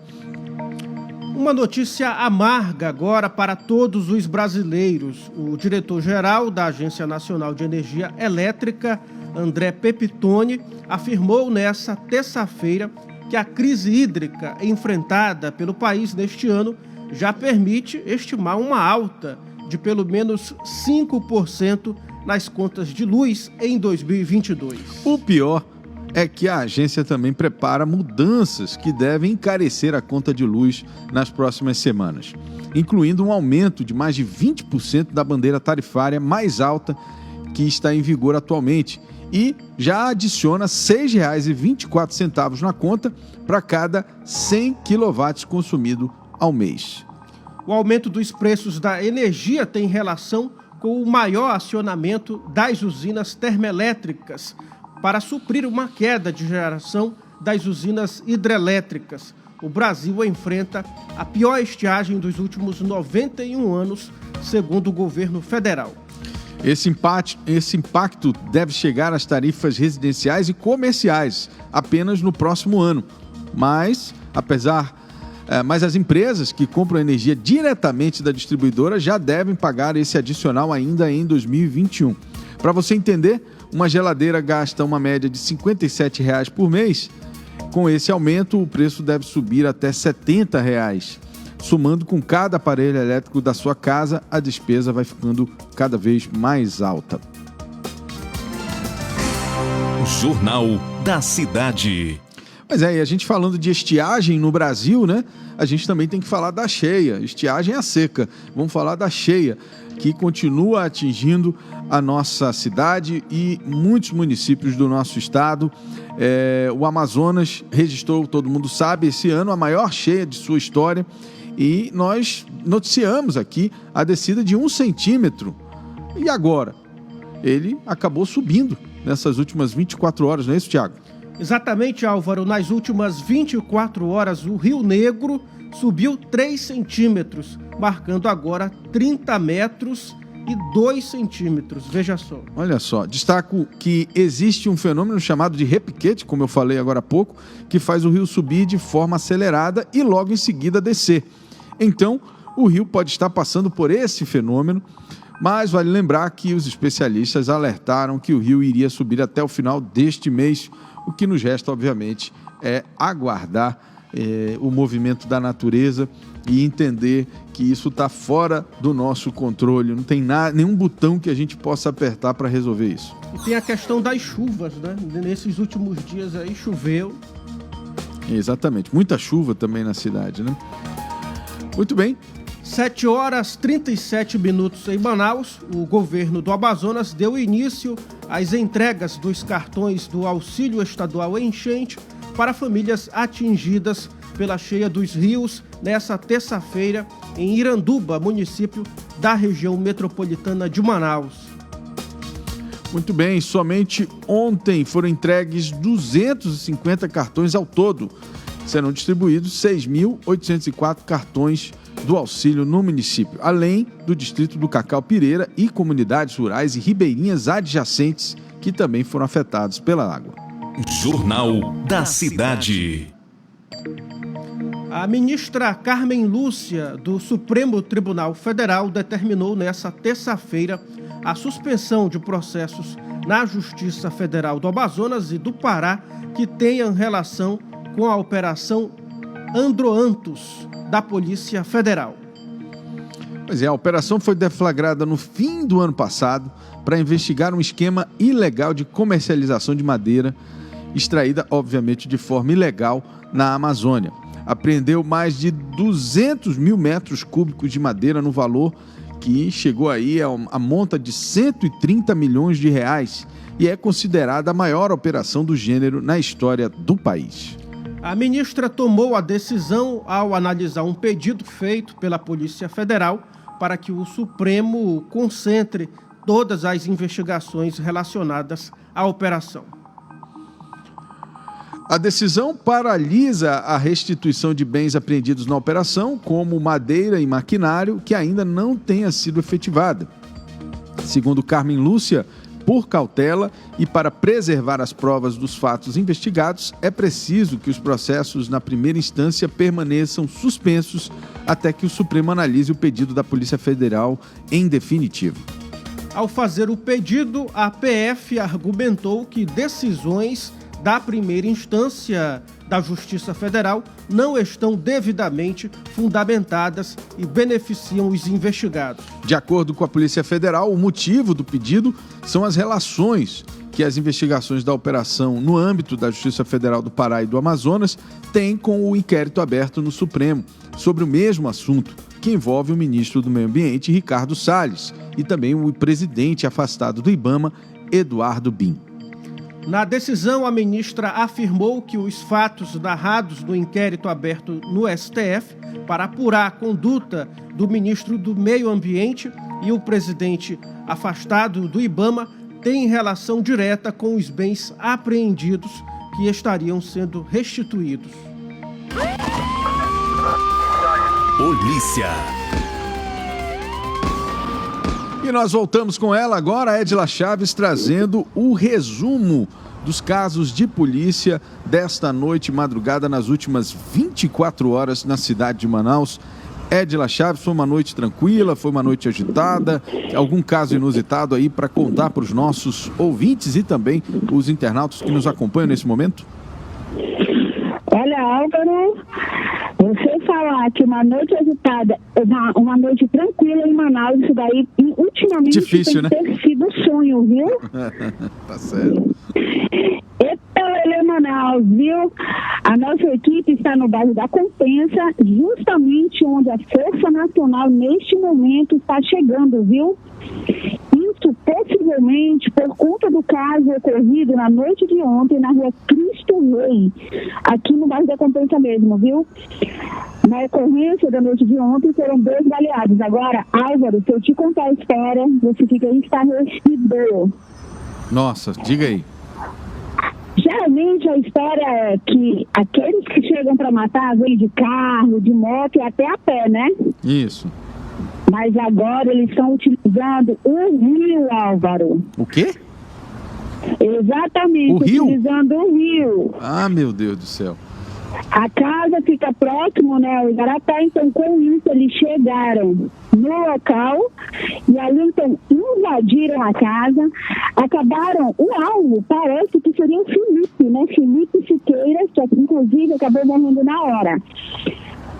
Uma notícia amarga agora para todos os brasileiros. O diretor-geral da Agência Nacional de Energia Elétrica, André Pepitone, afirmou nesta terça-feira que a crise hídrica enfrentada pelo país neste ano já permite estimar uma alta de pelo menos 5% nas contas de luz em 2022. O pior é que a agência também prepara mudanças que devem encarecer a conta de luz nas próximas semanas, incluindo um aumento de mais de 20% da bandeira tarifária mais alta que está em vigor atualmente e já adiciona R$ 6,24 na conta para cada 100 kW consumido ao mês. O aumento dos preços da energia tem relação com o maior acionamento das usinas termoelétricas para suprir uma queda de geração das usinas hidrelétricas. O Brasil enfrenta a pior estiagem dos últimos 91 anos, segundo o governo federal. Esse impacto deve chegar às tarifas residenciais e comerciais apenas no próximo ano. Mas as empresas que compram energia diretamente da distribuidora já devem pagar esse adicional ainda em 2021. Para você entender, uma geladeira gasta uma média de R$ 57,00 por mês. Com esse aumento, o preço deve subir até R$ 70,00. Somando com cada aparelho elétrico da sua casa, a despesa vai ficando cada vez mais alta. Jornal da Cidade. Mas e a gente falando de estiagem no Brasil, né? A gente também tem que falar da cheia. Estiagem é a seca. Vamos falar da cheia, que continua atingindo a nossa cidade e muitos municípios do nosso estado. O Amazonas registrou, todo mundo sabe, esse ano a maior cheia de sua história. E nós noticiamos aqui a descida de 1 centímetro. E agora? Ele acabou subindo nessas últimas 24 horas, não é isso, Thiago? Exatamente, Álvaro. Nas últimas 24 horas, o Rio Negro subiu 3 centímetros, marcando agora 30 metros e 2 centímetros. Veja só. Olha só, destaco que existe um fenômeno chamado de repiquete, como eu falei agora há pouco, que faz o rio subir de forma acelerada e logo em seguida descer. Então, o rio pode estar passando por esse fenômeno, mas vale lembrar que os especialistas alertaram que o rio iria subir até o final deste mês. O que nos resta, obviamente, é aguardar o movimento da natureza e entender que isso está fora do nosso controle. Não tem nenhum botão que a gente possa apertar para resolver isso. E tem a questão das chuvas, né? Nesses últimos dias aí choveu. Exatamente. Muita chuva também na cidade, né? Muito bem. 7h37 em Manaus, o governo do Amazonas deu início às entregas dos cartões do Auxílio Estadual Enchente para famílias atingidas pela cheia dos rios nessa terça-feira em Iranduba, município da região metropolitana de Manaus. Muito bem, somente ontem foram entregues 250 cartões ao todo. Serão distribuídos 6.804 cartões do auxílio no município, além do distrito do Cacau Pireira e comunidades rurais e ribeirinhas adjacentes que também foram afetados pela água. Jornal da Cidade. A ministra Carmen Lúcia, do Supremo Tribunal Federal, determinou nesta terça-feira a suspensão de processos na Justiça Federal do Amazonas e do Pará que tenham relação com a Operação Androantos da Polícia Federal. Pois é, a operação foi deflagrada no fim do ano passado para investigar um esquema ilegal de comercialização de madeira extraída, obviamente, de forma ilegal na Amazônia. Apreendeu mais de 200 mil metros cúbicos de madeira no valor que chegou aí a monta de 130 milhões de reais e é considerada a maior operação do gênero na história do país. A ministra tomou a decisão ao analisar um pedido feito pela Polícia Federal para que o Supremo concentre todas as investigações relacionadas à operação. A decisão paralisa a restituição de bens apreendidos na operação, como madeira e maquinário, que ainda não tenha sido efetivada. Segundo Carmen Lúcia, por cautela e para preservar as provas dos fatos investigados, é preciso que os processos na primeira instância permaneçam suspensos até que o Supremo analise o pedido da Polícia Federal em definitivo. Ao fazer o pedido, a PF argumentou que decisões da primeira instância da Justiça Federal não estão devidamente fundamentadas e beneficiam os investigados. De acordo com a Polícia Federal, o motivo do pedido são as relações que as investigações da operação no âmbito da Justiça Federal do Pará e do Amazonas têm com o inquérito aberto no Supremo sobre o mesmo assunto, que envolve o ministro do Meio Ambiente, Ricardo Salles, e também o presidente afastado do IBAMA, Eduardo Bin. Na decisão, a ministra afirmou que os fatos narrados no inquérito aberto no STF para apurar a conduta do ministro do Meio Ambiente e o presidente afastado do IBAMA têm relação direta com os bens apreendidos que estariam sendo restituídos. Polícia. E nós voltamos com ela agora, Edila Chaves, trazendo o resumo dos casos de polícia desta noite e madrugada nas últimas 24 horas na cidade de Manaus. Edila Chaves, foi uma noite tranquila, foi uma noite agitada, algum caso inusitado aí para contar para os nossos ouvintes e também os internautas que nos acompanham nesse momento? Olha, Álvaro, você falar que uma noite agitada, uma noite tranquila em Manaus, isso daí ultimamente difícil, tem ter sido sonho, viu? Tá certo. Eita, Manaus, viu? A nossa equipe está no bairro da Compensa, justamente onde a Força Nacional neste momento está chegando, viu? Isso possivelmente por conta do caso ocorrido na noite de ontem na rua Cristo Rei, aqui no bairro da Compensa mesmo, viu? Na ocorrência da noite de ontem foram 2 baleados. Agora, Álvaro, se eu te contar a história, você fica estarrecido. Nossa, diga aí. Geralmente a história é que aqueles que chegam para matar vêm de carro, de moto e até a pé, né? Isso. Mas agora eles estão utilizando o rio, Álvaro. O quê? Exatamente, o rio? Utilizando o rio. Ah, meu Deus do céu. A casa fica próximo, né, ao Igarapé, então com isso eles chegaram no local e ali então invadiram a casa, acabaram, o alvo parece que seria o Felipe, né, Felipe Siqueira, que inclusive acabou morrendo na hora.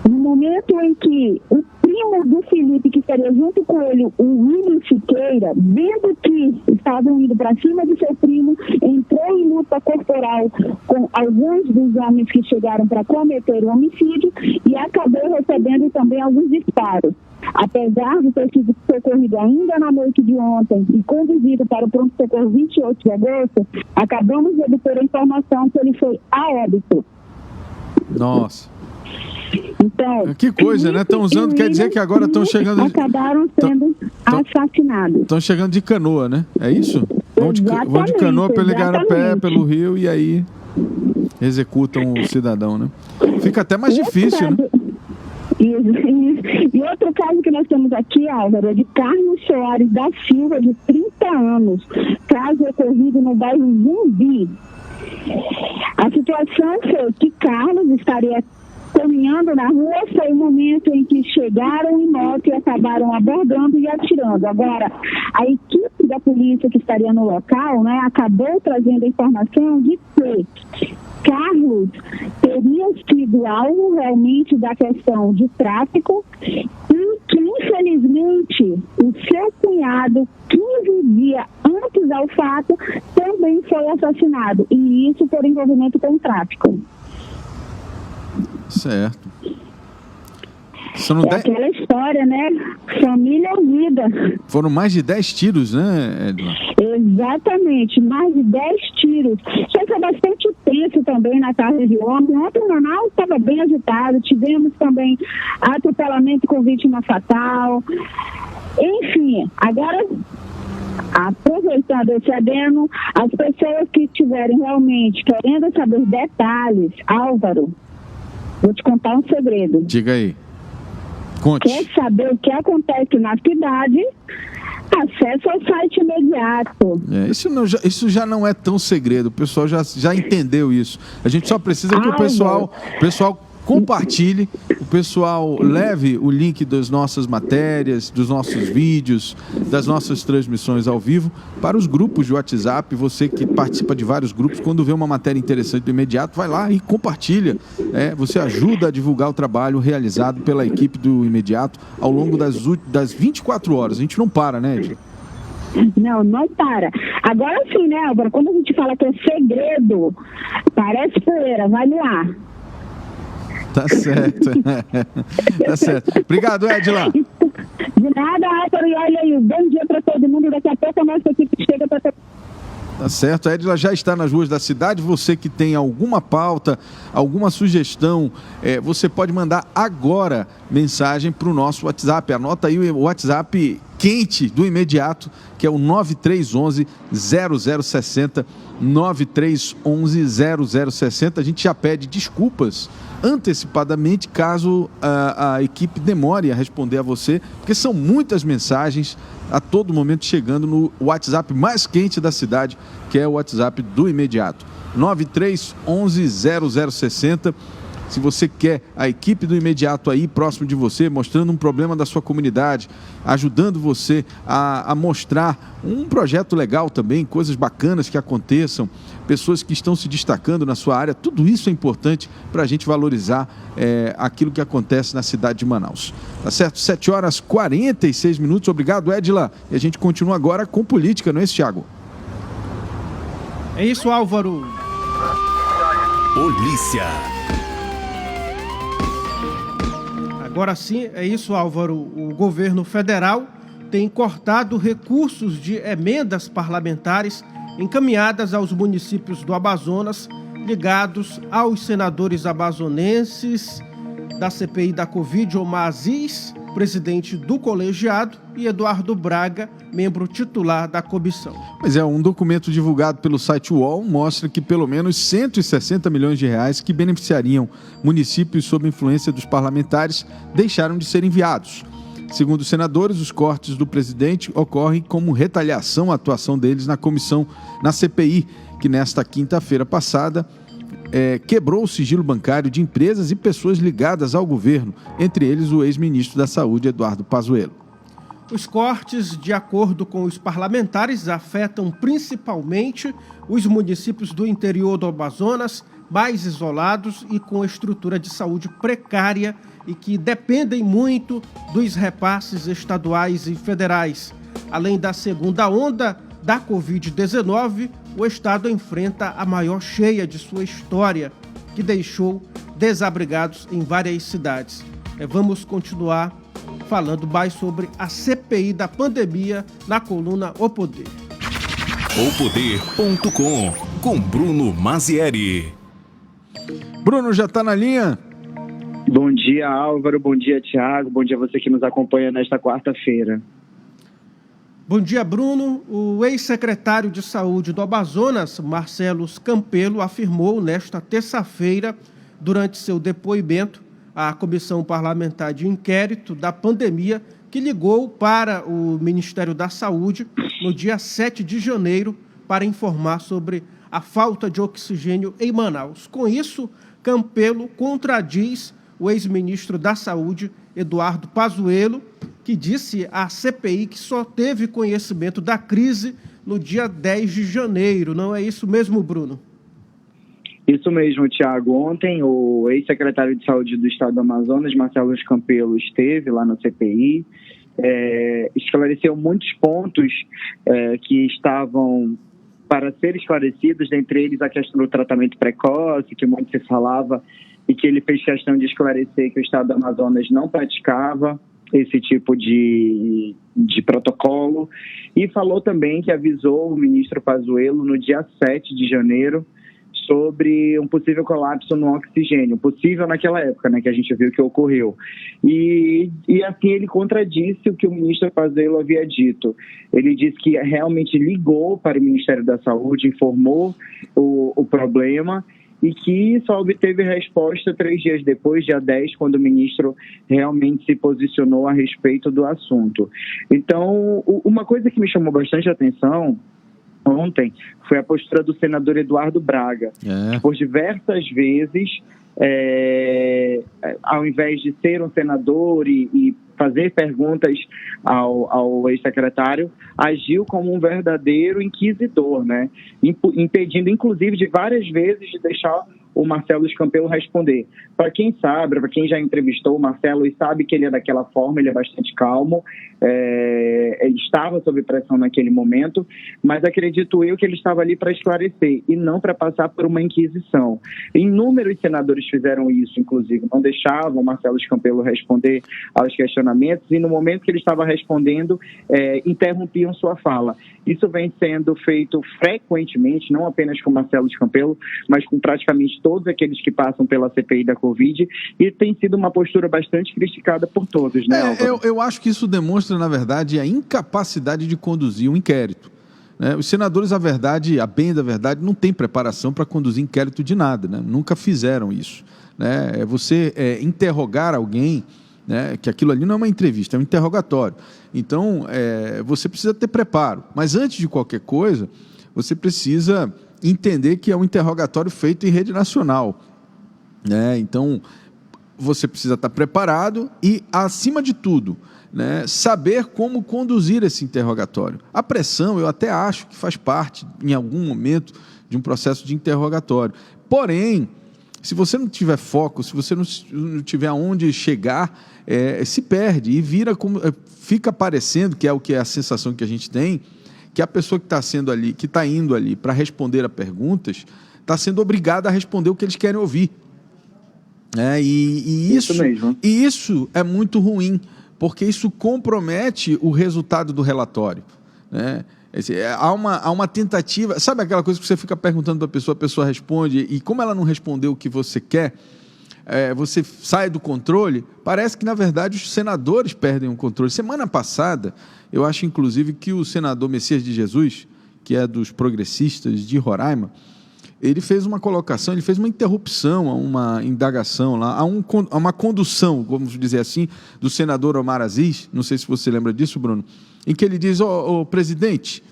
No momento em que o primo do Felipe, que estaria junto com ele, o William Siqueira, vendo que estavam indo para cima de seu primo, entrou em luta corporal com alguns dos homens que chegaram para cometer o homicídio e acabou recebendo também alguns disparos. Apesar de ter sido socorrido ainda na noite de ontem e conduzido para o pronto-socorro 28 de agosto, acabamos de obter a informação que ele foi a óbito. Nossa. Então, que coisa, né? Estão usando, quer dizer que agora estão chegando... Acabaram sendo assassinados. Estão chegando de canoa, né? É isso? Vão de canoa pelo Igarapé, pelo rio, e aí executam o cidadão, né? Fica até mais difícil, né? E outro caso que nós temos aqui, Álvaro, é de Carlos Soares da Silva, de 30 anos. Caso ocorrido no bairro Zumbi. A situação foi que Carlos estaria caminhando na rua, foi o momento em que chegaram em moto e acabaram abordando e atirando. Agora, a equipe da polícia que estaria no local, né, acabou trazendo a informação de que Carlos teria sido alvo realmente da questão de tráfico e que, infelizmente, o seu cunhado, 15 dias antes ao fato, também foi assassinado. E isso por envolvimento com tráfico. Certo. Aquela história, né? Família unida. Foram mais de 10 tiros, né, Edna? Exatamente, mais de 10 tiros. Isso foi bastante tenso também na tarde de ontem. Ontem o Manaus estava bem agitado. Tivemos também atropelamento com vítima fatal. Enfim, agora, aproveitando esse adeno, as pessoas que estiverem realmente querendo saber detalhes, Álvaro, vou te contar um segredo. Diga aí. Conte. Quer saber o que acontece na cidade? Acesso ao site imediato. Isso já não é tão segredo. O pessoal já entendeu isso. A gente só precisa que o pessoal compartilhe, o pessoal leve o link das nossas matérias, dos nossos vídeos, das nossas transmissões ao vivo para os grupos de WhatsApp. Você que participa de vários grupos, quando vê uma matéria interessante do imediato, vai lá e compartilha. Você ajuda a divulgar o trabalho realizado pela equipe do imediato ao longo das 24 horas. A gente não para, né, Edna? Não para. Agora sim, né, Álvaro? Quando a gente fala que é segredo, parece poeira, vai no ar. Tá certo. Tá certo. Obrigado, Edila. De nada, Álvaro. E olha aí, bom dia para todo mundo. Daqui a pouco a nossa equipe chega para... Tá certo, a Edila já está nas ruas da cidade. Você que tem alguma pauta, alguma sugestão, você pode mandar agora mensagem para o nosso WhatsApp. Anota aí o WhatsApp quente do imediato, que é o 9311-0060, 9311-0060. A gente já pede desculpas antecipadamente caso a equipe demore a responder a você, porque são muitas mensagens a todo momento chegando no WhatsApp mais quente da cidade, que é o WhatsApp do imediato, 9311-0060. Se você quer a equipe do imediato aí próximo de você, mostrando um problema da sua comunidade, ajudando você a mostrar um projeto legal também, coisas bacanas que aconteçam, pessoas que estão se destacando na sua área, tudo isso é importante para a gente valorizar aquilo que acontece na cidade de Manaus. Tá certo? 7h46. Obrigado, Edila. E a gente continua agora com política, não é isso, Thiago? É isso, Álvaro. Polícia. Agora sim, é isso, Álvaro. O governo federal tem cortado recursos de emendas parlamentares encaminhadas aos municípios do Amazonas, ligados aos senadores amazonenses da CPI da Covid, Omar Aziz, presidente do colegiado, e Eduardo Braga, membro titular da comissão. Mas um documento divulgado pelo site UOL mostra que pelo menos 160 milhões de reais que beneficiariam municípios sob influência dos parlamentares deixaram de ser enviados. Segundo os senadores, os cortes do presidente ocorrem como retaliação à atuação deles na comissão, na CPI, que nesta quinta-feira passada quebrou o sigilo bancário de empresas e pessoas ligadas ao governo, entre eles o ex-ministro da Saúde, Eduardo Pazuello. Os cortes, de acordo com os parlamentares, afetam principalmente os municípios do interior do Amazonas, mais isolados e com estrutura de saúde precária e que dependem muito dos repasses estaduais e federais. Além da segunda onda da Covid-19, o estado enfrenta a maior cheia de sua história, que deixou desabrigados em várias cidades. Vamos continuar falando mais sobre a CPI da pandemia na coluna O Poder. Opoder.com, com Bruno Mazieri. Bruno, já está na linha? Bom dia, Álvaro. Bom dia, Thiago. Bom dia a você que nos acompanha nesta quarta-feira. Bom dia, Bruno. O ex-secretário de Saúde do Amazonas, Marcelo Campelo, afirmou nesta terça-feira, durante seu depoimento à Comissão Parlamentar de Inquérito da Pandemia, que ligou para o Ministério da Saúde no dia 7 de janeiro para informar sobre a falta de oxigênio em Manaus. Com isso, Campelo contradiz o ex-ministro da Saúde, Eduardo Pazuello, que disse à CPI que só teve conhecimento da crise no dia 10 de janeiro. Não é isso mesmo, Bruno? Isso mesmo, Tiago. Ontem, o ex-secretário de Saúde do Estado do Amazonas, Marcelo Campelo, esteve lá na CPI, esclareceu muitos pontos que estavam para ser esclarecidos, dentre eles a questão do tratamento precoce, que muito se falava, e que ele fez questão de esclarecer que o Estado do Amazonas não praticava esse tipo de protocolo, e falou também que avisou o ministro Pazuello no dia 7 de janeiro sobre um possível colapso no oxigênio, possível naquela época, né, que a gente viu que ocorreu. E assim ele contradisse o que o ministro Pazuello havia dito. Ele disse que realmente ligou para o Ministério da Saúde, informou o problema, e que só obteve resposta 3 dias depois, dia 10, quando o ministro realmente se posicionou a respeito do assunto. Então, uma coisa que me chamou bastante atenção ontem foi a postura do senador Eduardo Braga, que por diversas vezes, ao invés de ser um senador e fazer perguntas ao ex-secretário, agiu como um verdadeiro inquisidor, né? Impedindo, inclusive, de várias vezes de deixar o Marcelo Campelo responder. Para quem sabe, para quem já entrevistou o Marcelo e sabe que ele é daquela forma, ele é bastante calmo, ele estava sob pressão naquele momento, mas acredito eu que ele estava ali para esclarecer e não para passar por uma inquisição. Inúmeros senadores fizeram isso, inclusive, não deixavam o Marcelo Campelo responder aos questionamentos e no momento que ele estava respondendo, interrompiam sua fala. Isso vem sendo feito frequentemente, não apenas com o Marcelo Campelo, mas com praticamente todos aqueles que passam pela CPI da Covid, e tem sido uma postura bastante criticada por todos, né, Álvaro? Eu acho que isso demonstra, na verdade, a incapacidade de conduzir um inquérito, né? Os senadores, a bem da verdade, não têm preparação para conduzir inquérito de nada, né? Nunca fizeram isso, né? Você interrogar alguém, né, que aquilo ali não é uma entrevista, é um interrogatório. Então, você precisa ter preparo. Mas antes de qualquer coisa, você precisa entender que é um interrogatório feito em rede nacional, né? Então, você precisa estar preparado e, acima de tudo, né, saber como conduzir esse interrogatório. A pressão, eu até acho que faz parte, em algum momento, de um processo de interrogatório. Porém, se você não tiver foco, se você não tiver aonde chegar, se perde e fica parecendo, que é a sensação que a gente tem, que a pessoa que está indo ali para responder a perguntas, está sendo obrigada a responder o que eles querem ouvir. Isso é muito ruim, porque isso compromete o resultado do relatório, né? Há uma tentativa, sabe aquela coisa que você fica perguntando para a pessoa responde, e como ela não respondeu o que você quer, você sai do controle. Parece que, na verdade, os senadores perdem o controle. Semana passada, eu acho, inclusive, que o senador Messias de Jesus, que é dos progressistas de Roraima, ele fez uma colocação, ele fez uma interrupção a uma indagação lá, a uma condução, vamos dizer assim, do senador Omar Aziz, não sei se você lembra disso, Bruno, em que ele diz, presidente,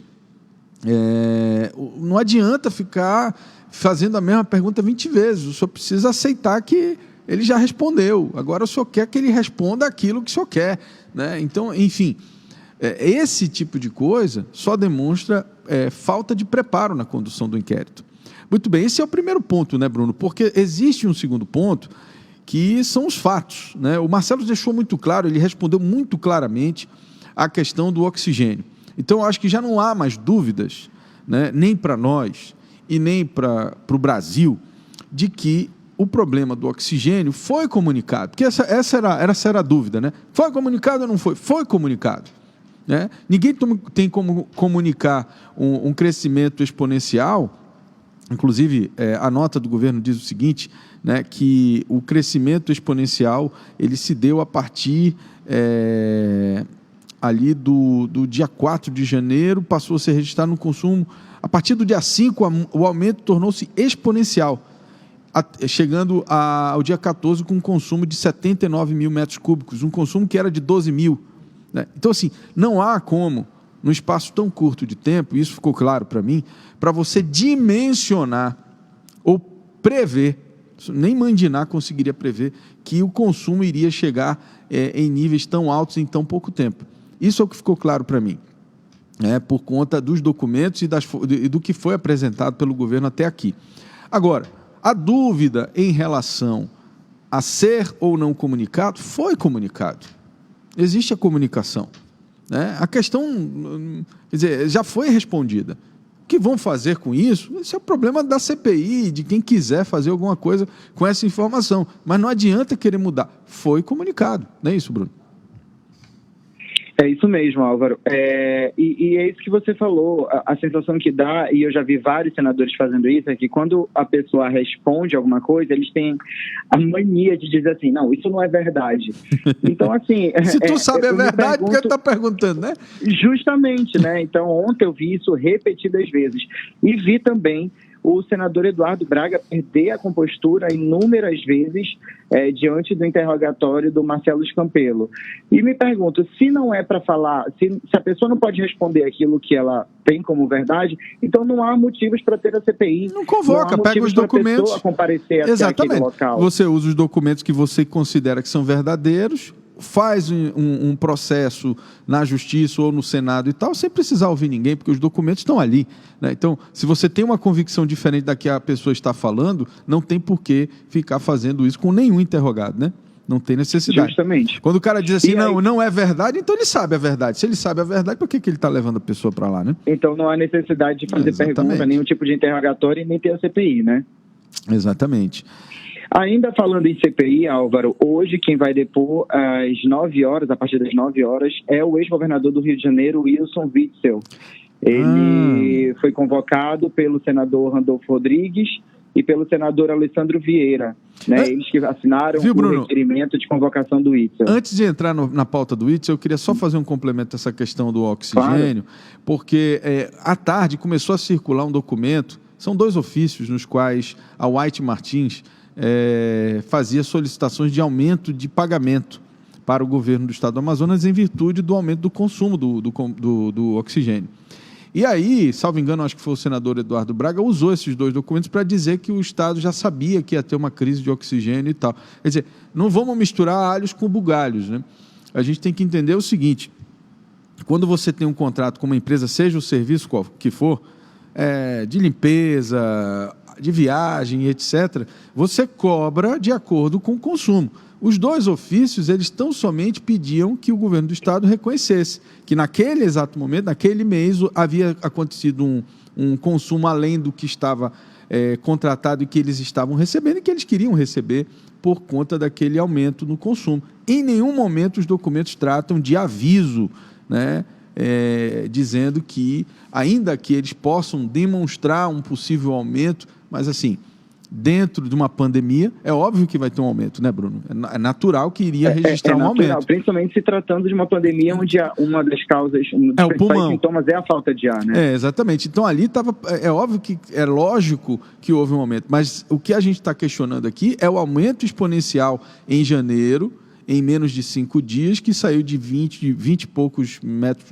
não adianta ficar fazendo a mesma pergunta 20 vezes, o senhor precisa aceitar que ele já respondeu, agora o senhor quer que ele responda aquilo que o senhor quer, né? Então, enfim, esse tipo de coisa só demonstra falta de preparo na condução do inquérito. Muito bem, esse é o primeiro ponto, né, Bruno? Porque existe um segundo ponto, que são os fatos, né? O Marcelo deixou muito claro, ele respondeu muito claramente a questão do oxigênio. Então, eu acho que já não há mais dúvidas, né, nem para nós e nem para o Brasil, de que o problema do oxigênio foi comunicado. Porque essa era a dúvida, né? Foi comunicado ou não foi? Foi comunicado, né? Ninguém tem como comunicar um crescimento exponencial. Inclusive, a nota do governo diz o seguinte, né, que o crescimento exponencial ele se deu a partir ali do dia 4 de janeiro, passou a ser registrado no consumo. A partir do dia 5, o aumento tornou-se exponencial, chegando ao dia 14 com um consumo de 79 mil metros cúbicos, um consumo que era de 12 mil. Né? Então, assim, não há como, num espaço tão curto de tempo, isso ficou claro para mim, para você dimensionar ou prever, nem Mandiná conseguiria prever que o consumo iria chegar em níveis tão altos em tão pouco tempo. Isso é o que ficou claro para mim, por conta dos documentos e do que foi apresentado pelo governo até aqui. Agora, a dúvida em relação a ser ou não comunicado, foi comunicado. Existe a comunicação. Né? A questão, quer dizer, já foi respondida. O que vão fazer com isso? Esse é o problema da CPI, de quem quiser fazer alguma coisa com essa informação. Mas não adianta querer mudar. Foi comunicado. Não é isso, Bruno? É isso mesmo, Álvaro. E é isso que você falou. A sensação que dá, e eu já vi vários senadores fazendo isso, é que quando a pessoa responde alguma coisa, eles têm a mania de dizer assim, não, isso não é verdade. Então, assim... Se tu sabe a verdade, por que tu está perguntando, né? Justamente, né? Então, ontem eu vi isso repetidas vezes. E vi também o senador Eduardo Braga perder a compostura inúmeras vezes diante do interrogatório do Marcelo Campelo. E me pergunto, se não é para falar, se a pessoa não pode responder aquilo que ela tem como verdade, então não há motivos para ter a CPI. Não convoca, pega os documentos. A comparecer até Exatamente. Aquele local. Você usa os documentos que você considera que são verdadeiros, faz um processo na Justiça ou no Senado e tal, sem precisar ouvir ninguém, porque os documentos estão ali. Né? Então, se você tem uma convicção diferente da que a pessoa está falando, não tem por que ficar fazendo isso com nenhum interrogado, né? Não tem necessidade. Justamente. Quando o cara diz assim, não é verdade, então ele sabe a verdade. Se ele sabe a verdade, por que ele está levando a pessoa para lá, né? Então não há necessidade de fazer pergunta, nenhum tipo de interrogatório e nem ter a CPI, né? Exatamente. Ainda falando em CPI, Álvaro, hoje quem vai depor às 9 horas, a partir das 9 horas, é o ex-governador do Rio de Janeiro, Wilson Witzel. Ele foi convocado pelo senador Randolfo Rodrigues e pelo senador Alessandro Vieira, né? Eles que assinaram o requerimento de convocação do Witzel. Antes de entrar na pauta do Witzel, eu queria só fazer um complemento a essa questão do oxigênio, porque à tarde começou a circular um documento, são 2 ofícios nos quais a White Martins fazia solicitações de aumento de pagamento para o governo do estado do Amazonas em virtude do aumento do consumo do oxigênio. E aí, salvo engano, acho que foi o senador Eduardo Braga, usou esses 2 documentos para dizer que o estado já sabia que ia ter uma crise de oxigênio e tal. Quer dizer, não vamos misturar alhos com bugalhos, né? A gente tem que entender o seguinte, quando você tem um contrato com uma empresa, seja o serviço qual que for, de limpeza, de viagem, etc., você cobra de acordo com o consumo. Os 2 ofícios, eles tão somente pediam que o governo do estado reconhecesse que naquele exato momento, naquele mês, havia acontecido um consumo além do que estava contratado e que eles estavam recebendo e que eles queriam receber por conta daquele aumento no consumo. Em nenhum momento os documentos tratam de aviso, né? Dizendo que, ainda que eles possam demonstrar um possível aumento, mas assim, dentro de uma pandemia, é óbvio que vai ter um aumento, né, Bruno? É natural que iria registrar um aumento. Principalmente se tratando de uma pandemia onde uma das causas, um dos principais sintomas é a falta de ar, né? Exatamente. Então ali é óbvio que é lógico que houve um aumento, mas o que a gente está questionando aqui é o aumento exponencial em janeiro, em menos de 5 dias, que saiu de 20 e poucos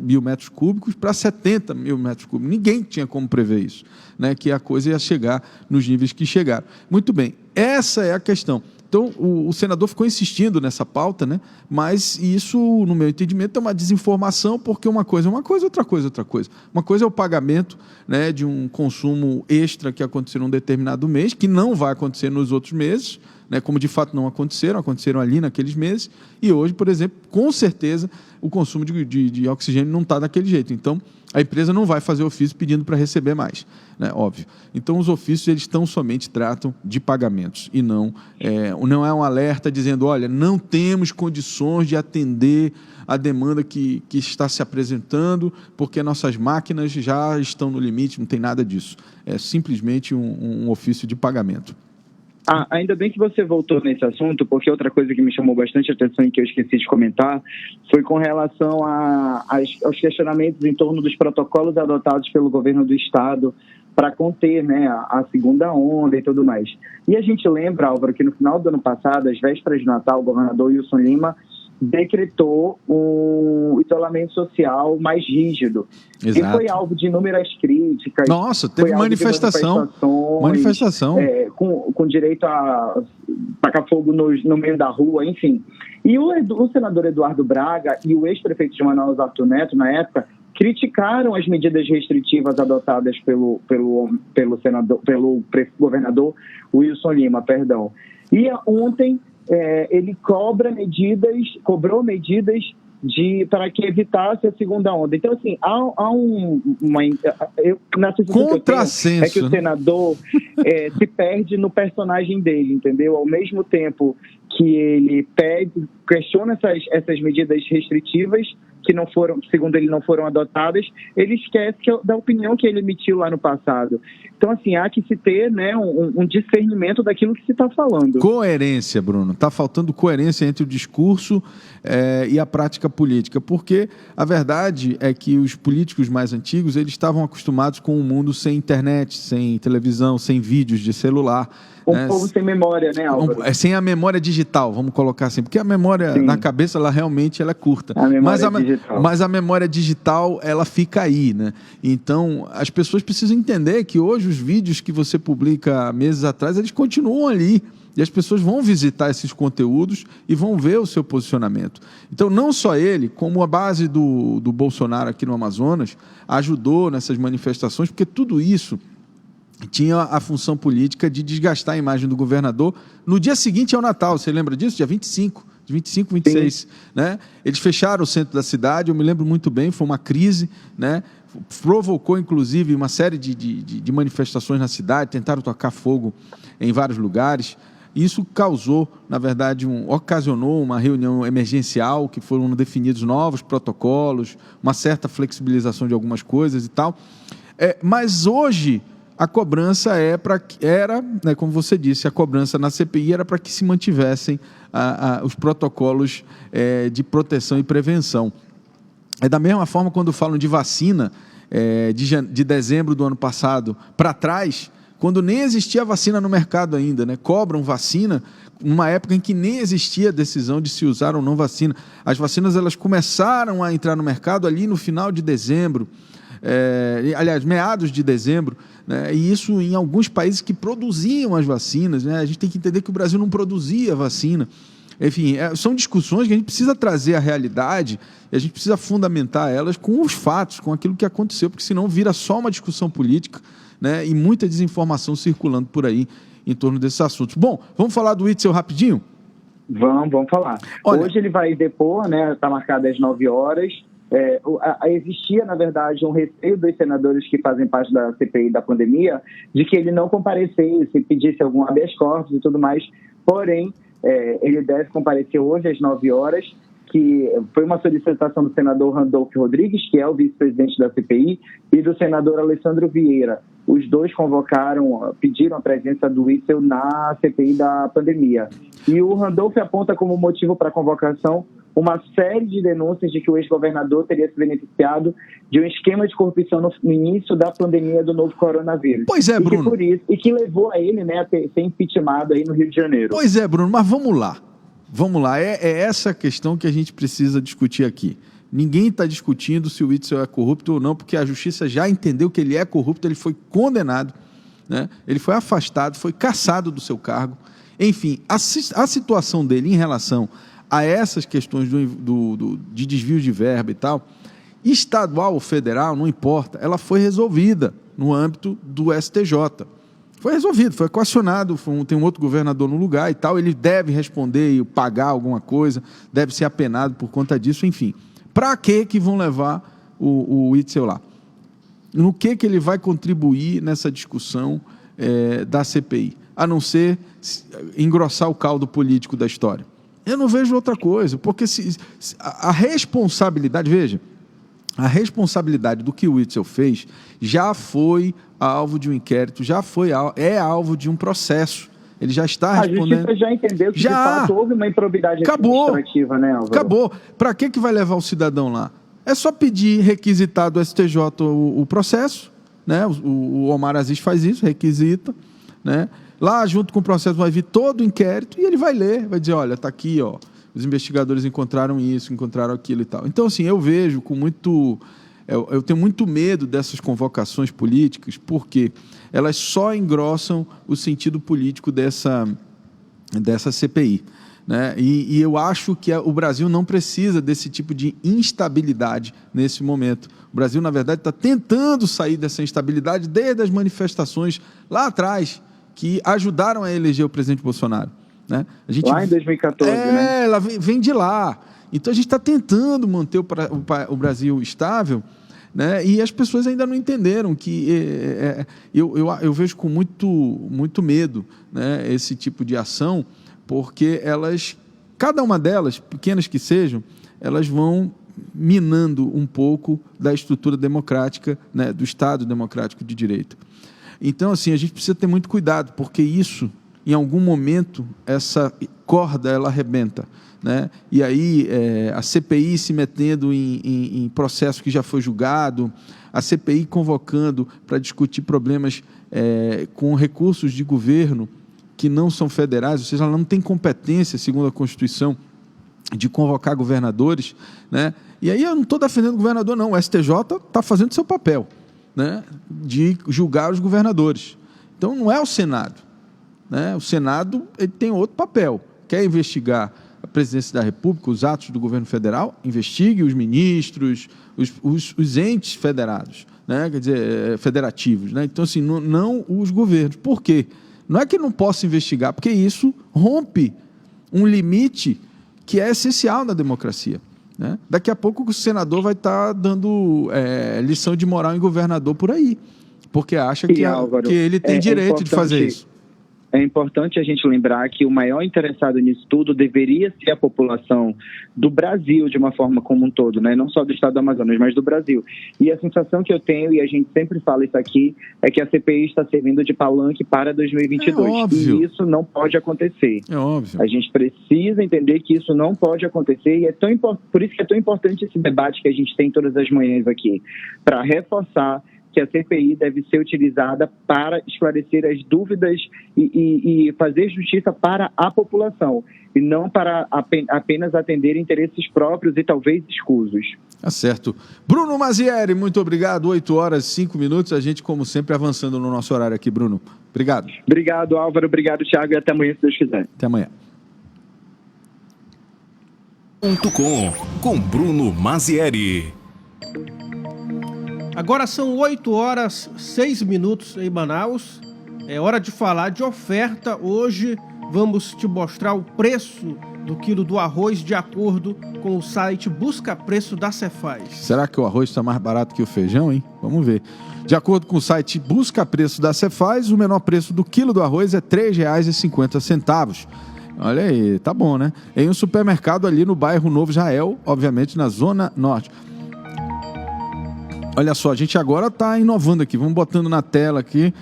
mil metros cúbicos para 70 mil metros cúbicos. Ninguém tinha como prever isso, né? Que a coisa ia chegar nos níveis que chegaram. Muito bem, essa é a questão. Então, o senador ficou insistindo nessa pauta, né? Mas isso, no meu entendimento, é uma desinformação, porque uma coisa é uma coisa, outra coisa é outra coisa. Uma coisa é o pagamento, né, de um consumo extra que aconteceu num determinado mês, que não vai acontecer nos outros meses, né, como de fato não aconteceram ali naqueles meses, e hoje, por exemplo, com certeza, o consumo de oxigênio não está daquele jeito. Então, a empresa não vai fazer ofício pedindo para receber mais, né? Óbvio. Então, os ofícios, eles somente tratam de pagamentos, e não é um alerta dizendo, olha, não temos condições de atender a demanda que está se apresentando, porque nossas máquinas já estão no limite, não tem nada disso. É simplesmente um ofício de pagamento. Ainda bem que você voltou nesse assunto, porque outra coisa que me chamou bastante atenção e que eu esqueci de comentar foi com relação aos questionamentos em torno dos protocolos adotados pelo governo do estado para conter, né, a segunda onda e tudo mais. E a gente lembra, Álvaro, que no final do ano passado, às vésperas de Natal, o governador Wilson Lima decretou um isolamento social mais rígido. Exato. E foi alvo de inúmeras críticas. Nossa, teve manifestação. Com direito a tacar fogo no meio da rua, enfim. E o senador Eduardo Braga e o ex-prefeito de Manaus, Arthur Neto, na época, criticaram as medidas restritivas adotadas pelo governador Wilson Lima, perdão. E ontem ele cobrou medidas para que evitasse a segunda onda. Então, assim, na sensação contrassenso, é que o senador se perde no personagem dele, entendeu? Ao mesmo tempo que ele questiona essas medidas restritivas que não foram, segundo ele, não foram adotadas, ele esquece da opinião que ele emitiu lá no passado. Então, assim, há que se ter, né, um discernimento daquilo que se está falando. Coerência, Bruno. Está faltando coerência entre o discurso e a prática política, porque a verdade é que os políticos mais antigos, eles estavam acostumados com um mundo sem internet, sem televisão, sem vídeos de celular. Um povo sem memória, né, Álvaro? Sem a memória digital, vamos colocar assim, porque a memória na cabeça, ela realmente é curta. Mas a memória digital, ela fica aí, né? Então, as pessoas precisam entender que hoje os vídeos que você publica meses atrás, eles continuam ali. E as pessoas vão visitar esses conteúdos e vão ver o seu posicionamento. Então, não só ele, como a base do Bolsonaro aqui no Amazonas, ajudou nessas manifestações, porque tudo isso tinha a função política de desgastar a imagem do governador. No dia seguinte ao Natal, você lembra disso? Dia 25, 26, né? Eles fecharam o centro da cidade, eu me lembro muito bem, foi uma crise, né? Provocou, inclusive, uma série de manifestações na cidade, tentaram tocar fogo em vários lugares. Isso causou, na verdade, ocasionou uma reunião emergencial, que foram definidos novos protocolos, uma certa flexibilização de algumas coisas e tal. Mas hoje a cobrança era, né, como você disse, a cobrança na CPI era para que se mantivessem os protocolos de proteção e prevenção. É da mesma forma quando falam de vacina, de dezembro do ano passado para trás, quando nem existia vacina no mercado ainda, né? Cobram vacina numa época em que nem existia a decisão de se usar ou não vacina. As vacinas, elas começaram a entrar no mercado ali no final de dezembro, aliás, meados de dezembro, né? E isso em alguns países que produziam as vacinas, né? A gente tem que entender que o Brasil não produzia vacina. Enfim, são discussões que a gente precisa trazer à realidade e a gente precisa fundamentar elas com os fatos, com aquilo que aconteceu, porque senão vira só uma discussão política, né? E muita desinformação circulando por aí em torno desses assuntos. Bom, vamos falar do Witzel rapidinho? Vamos falar. Olha, hoje ele vai depor, né? Está marcado às 9 horas. Existia, na verdade, um receio dos senadores que fazem parte da CPI da pandemia de que ele não comparecesse, pedisse algum habeas corpus e tudo mais. Porém, ele deve comparecer hoje às 9 horas, que foi uma solicitação do senador Randolfo Rodrigues, que é o vice-presidente da CPI, e do senador Alessandro Vieira. Os dois pediram a presença do Witzel na CPI da pandemia. E o Randolfo aponta como motivo para a convocação uma série de denúncias de que o ex-governador teria se beneficiado de um esquema de corrupção no início da pandemia do novo coronavírus. Pois é, Bruno. E que levou a ele, né, a ser impeachmentado aí no Rio de Janeiro. Pois é, Bruno, mas vamos lá. Vamos lá, é essa questão que a gente precisa discutir aqui. Ninguém está discutindo se o Witzel é corrupto ou não, porque a justiça já entendeu que ele é corrupto, ele foi condenado, né? Ele foi afastado, foi cassado do seu cargo. Enfim, a situação dele em relação a essas questões de desvio de verba e tal, estadual ou federal, não importa, ela foi resolvida no âmbito do STJ. Foi resolvido, foi equacionado, tem um outro governador no lugar e tal, ele deve responder e pagar alguma coisa, deve ser apenado por conta disso, enfim. Para que vão levar o Witzel lá? No que ele vai contribuir nessa discussão da CPI? A não ser engrossar o caldo político da história. Eu não vejo outra coisa, porque a responsabilidade, veja, a responsabilidade do que o Witzel fez já foi alvo de um inquérito, é alvo de um processo, Ele já está respondendo. A justiça já entendeu que, de fato, houve uma improbidade administrativa, né, Álvaro? Acabou. Para que vai levar o cidadão lá? É só pedir, requisitar do STJ o processo, né? O Omar Aziz faz isso, requisita, né? Lá, junto com o processo, vai vir todo o inquérito e ele vai ler, vai dizer, olha, está aqui, ó, os investigadores encontraram isso, encontraram aquilo e tal. Então, assim, eu vejo com muito... Eu tenho muito medo dessas convocações políticas, porque elas só engrossam o sentido político dessa CPI. Né? E eu acho que o Brasil não precisa desse tipo de instabilidade nesse momento. O Brasil, na verdade, está tentando sair dessa instabilidade desde as manifestações lá atrás, que ajudaram a eleger o presidente Bolsonaro. Né? Lá em 2014, né? Ela vem de lá. Então, a gente está tentando manter o Brasil estável, né? E as pessoas ainda não entenderam que... Eu vejo com muito medo, né, esse tipo de ação, porque cada uma delas, pequenas que sejam, elas vão minando um pouco da estrutura democrática, né, do Estado democrático de direito. Então, assim, a gente precisa ter muito cuidado, porque isso, em algum momento, essa corda, ela arrebenta. Né? E aí a CPI se metendo em processo que já foi julgado, a CPI convocando para discutir problemas com recursos de governo que não são federais, ou seja, ela não tem competência, segundo a Constituição, de convocar governadores. Né? E aí eu não estou defendendo o governador, não. O STJ está fazendo seu papel, né, de julgar os governadores. Então não é o Senado. Né? O Senado ele tem outro papel. Quer investigar a presidência da República, os atos do governo federal, investigue os ministros, os entes federados, né? Quer dizer, federativos. Né? Então, assim, não os governos. Por quê? Não é que não possa investigar, porque isso rompe um limite que é essencial na democracia. Né? Daqui a pouco o senador vai estar dando lição de moral em governador por aí, porque acha que ele tem direito de fazer isso. É importante a gente lembrar que o maior interessado nisso tudo deveria ser a população do Brasil, de uma forma como um todo, né? Não só do estado do Amazonas, mas do Brasil. E a sensação que eu tenho, e a gente sempre fala isso aqui, é que a CPI está servindo de palanque para 2022. E isso não pode acontecer. É óbvio. A gente precisa entender que isso não pode acontecer, e por isso que é tão importante esse debate que a gente tem todas as manhãs aqui, para reforçar que a CPI deve ser utilizada para esclarecer as dúvidas e fazer justiça para a população, e não para apenas atender interesses próprios e talvez escusos. Tá certo. Bruno Mazieri, muito obrigado. 8h05, a gente, como sempre, avançando no nosso horário aqui, Bruno. Obrigado. Obrigado, Álvaro. Obrigado, Thiago. E até amanhã, se Deus quiser. Até amanhã. Com Bruno Mazieri. Agora são 8h06 em Manaus. É hora de falar de oferta. Hoje vamos te mostrar o preço do quilo do arroz de acordo com o site Busca Preço da Cefaz. Será que o arroz está mais barato que o feijão, hein? Vamos ver. De acordo com o site Busca Preço da Cefaz, o menor preço do quilo do arroz é R$ 3,50. Olha aí, tá bom, né? Em um supermercado ali no bairro Novo Israel, obviamente na Zona Norte. Olha só, a gente agora está inovando aqui, vamos botando na tela aqui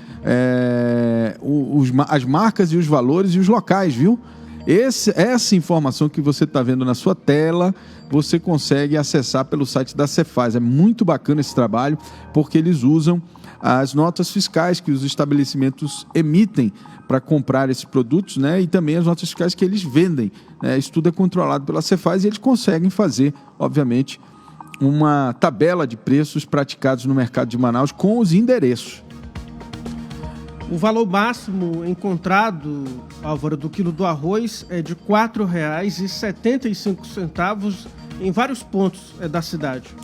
as marcas e os valores e os locais, viu? Essa informação que você está vendo na sua tela, você consegue acessar pelo site da Cefaz. É muito bacana esse trabalho, porque eles usam as notas fiscais que os estabelecimentos emitem para comprar esses produtos, né? E também as notas fiscais que eles vendem. Né? Isso tudo é controlado pela Cefaz e eles conseguem fazer, obviamente, uma tabela de preços praticados no mercado de Manaus com os endereços. O valor máximo encontrado, Álvaro, do quilo do arroz é de R$ 4,75 em vários pontos da cidade.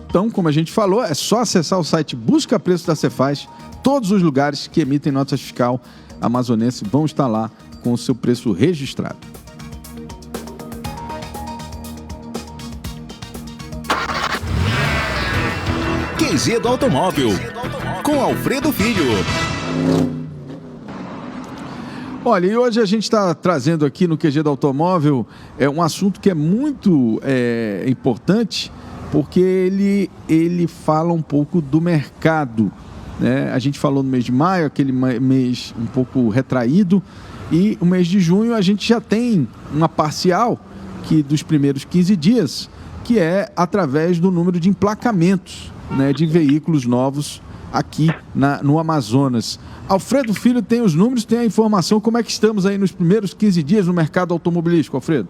Então, como a gente falou, é só acessar o site Busca Preço da Cefaz. Todos os lugares que emitem notas fiscal amazonense vão estar lá com o seu preço registrado. QG do Automóvel, com Alfredo Filho. Olha, e hoje a gente está trazendo aqui no QG do Automóvel um assunto que é muito importante, porque ele fala um pouco do mercado. Né? A gente falou no mês de maio, aquele mês um pouco retraído, E o mês de junho a gente já tem uma parcial que dos primeiros 15 dias, que é através do número de emplacamentos, né, de veículos novos aqui no Amazonas. Alfredo Filho tem os números, tem a informação. Como é que estamos aí nos primeiros 15 dias no mercado automobilístico, Alfredo?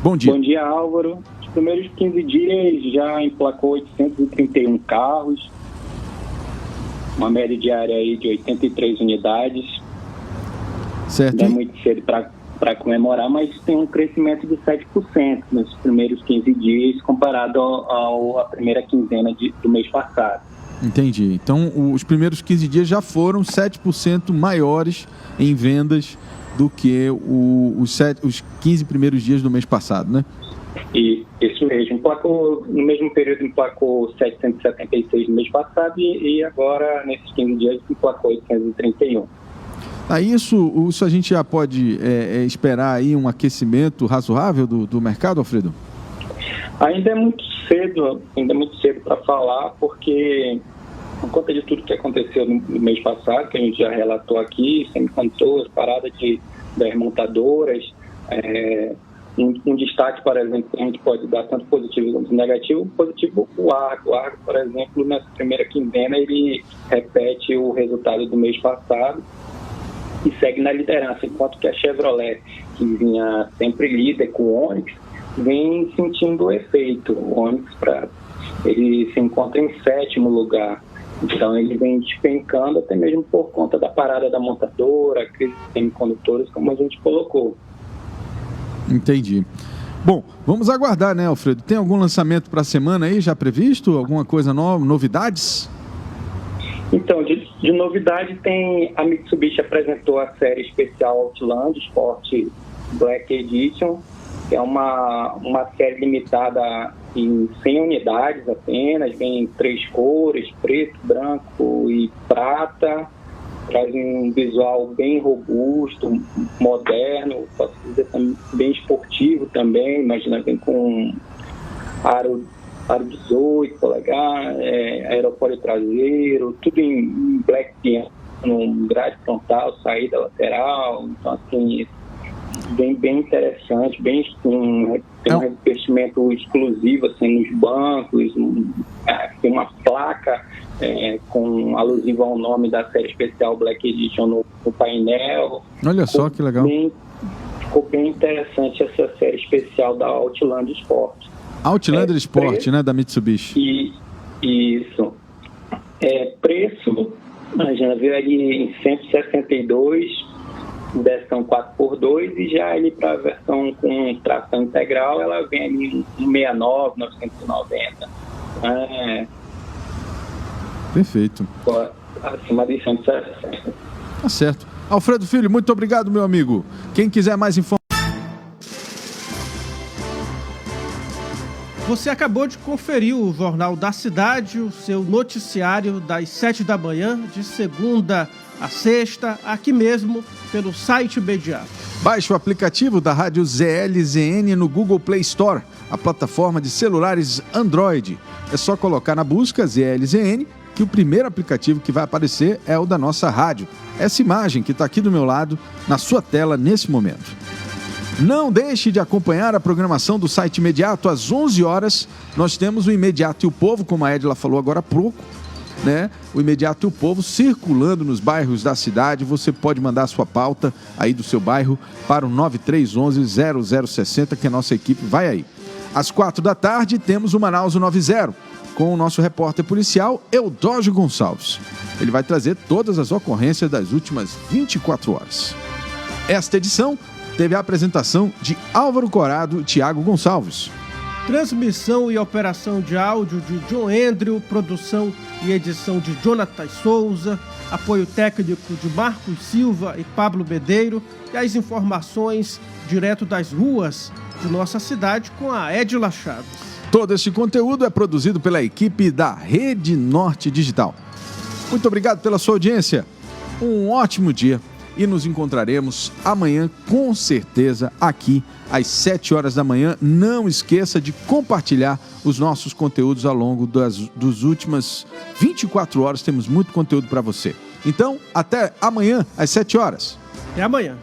Bom dia. Bom dia, Álvaro. Nos primeiros 15 dias já emplacou 831 carros, uma média diária aí de 83 unidades. Certo. Não é muito cedo para comemorar, mas tem um crescimento de 7% nos primeiros 15 dias comparado à primeira quinzena do mês passado. Entendi. Então, os primeiros 15 dias já foram 7% maiores em vendas do que os 15 primeiros dias do mês passado, né? E isso mesmo. No mesmo período emplacou 776 no mês passado e agora, nesses 15 dias, emplacou 831. Isso a gente já pode esperar aí um aquecimento razoável do mercado, Alfredo? Ainda é muito cedo para falar, porque por conta de tudo que aconteceu no mês passado, que a gente já relatou aqui, semicondutores, parada das montadoras, um destaque, por exemplo, que a gente pode dar tanto positivo quanto negativo. Positivo, o Argo. O Argo, por exemplo, nessa primeira quinzena, ele repete o resultado do mês passado e segue na liderança, enquanto que a Chevrolet, que vinha sempre líder com o Onix, vem sentindo o efeito. O Onix, ele se encontra em 7º lugar. Então, ele vem despencando até mesmo por conta da parada da montadora, crise de semicondutores, como a gente colocou. Entendi. Bom, vamos aguardar, né, Alfredo? Tem algum lançamento para a semana aí já previsto? Alguma coisa nova, novidades? Então, de novidade, a Mitsubishi apresentou a série especial Outlander Sport Black Edition, que é uma série limitada em 100 unidades apenas, vem em 3 cores, preto, branco e prata, traz um visual bem robusto, moderno, posso dizer bem esportivo também, imagina, vem com aro 18 polegadas, aerofólio traseiro, tudo em black piano, grade frontal, saída lateral, então assim, bem interessante, tem um revestimento exclusivo assim, nos bancos, tem uma placa com alusiva ao nome da série especial Black Edition no painel. Olha só que legal. Ficou bem interessante essa série especial da Outlander Sport. Outlander Sport, né, da Mitsubishi. Isso. Preço, a gente viu ali em 162, versão 4x2, e já ali para a versão com tração integral, ela vem ali em 169, 990. Perfeito. Acima de 160. Tá certo. Alfredo Filho, muito obrigado, meu amigo. Quem quiser mais informações... Você acabou de conferir o Jornal da Cidade, o seu noticiário das 7 da manhã, de segunda a sexta, aqui mesmo, pelo site Imediato. Baixe o aplicativo da Rádio ZLZN no Google Play Store, a plataforma de celulares Android. É só colocar na busca ZLZN, que o primeiro aplicativo que vai aparecer é o da nossa rádio. Essa imagem que está aqui do meu lado, na sua tela nesse momento. Não deixe de acompanhar a programação do site Imediato. Às 11 horas, nós temos o Imediato e o Povo, como a Edila falou agora há pouco, né? O Imediato e o Povo circulando nos bairros da cidade. Você pode mandar a sua pauta aí do seu bairro para o 9311-0060, que a nossa equipe vai aí. Às 4 da tarde, temos o Manaus 90, com o nosso repórter policial, Eudógio Gonçalves. Ele vai trazer todas as ocorrências das últimas 24 horas. Esta edição teve a apresentação de Álvaro Corado e Tiago Gonçalves. Transmissão e operação de áudio de John Andrew, produção e edição de Jonathan Souza, apoio técnico de Marcos Silva e Pablo Medeiro, e as informações direto das ruas de nossa cidade com a Edila Chaves. Todo este conteúdo é produzido pela equipe da Rede Norte Digital. Muito obrigado pela sua audiência. Um ótimo dia. E nos encontraremos amanhã, com certeza, aqui às 7 horas da manhã. Não esqueça de compartilhar os nossos conteúdos ao longo das últimas 24 horas. Temos muito conteúdo para você. Então, até amanhã, às 7 horas. Até amanhã.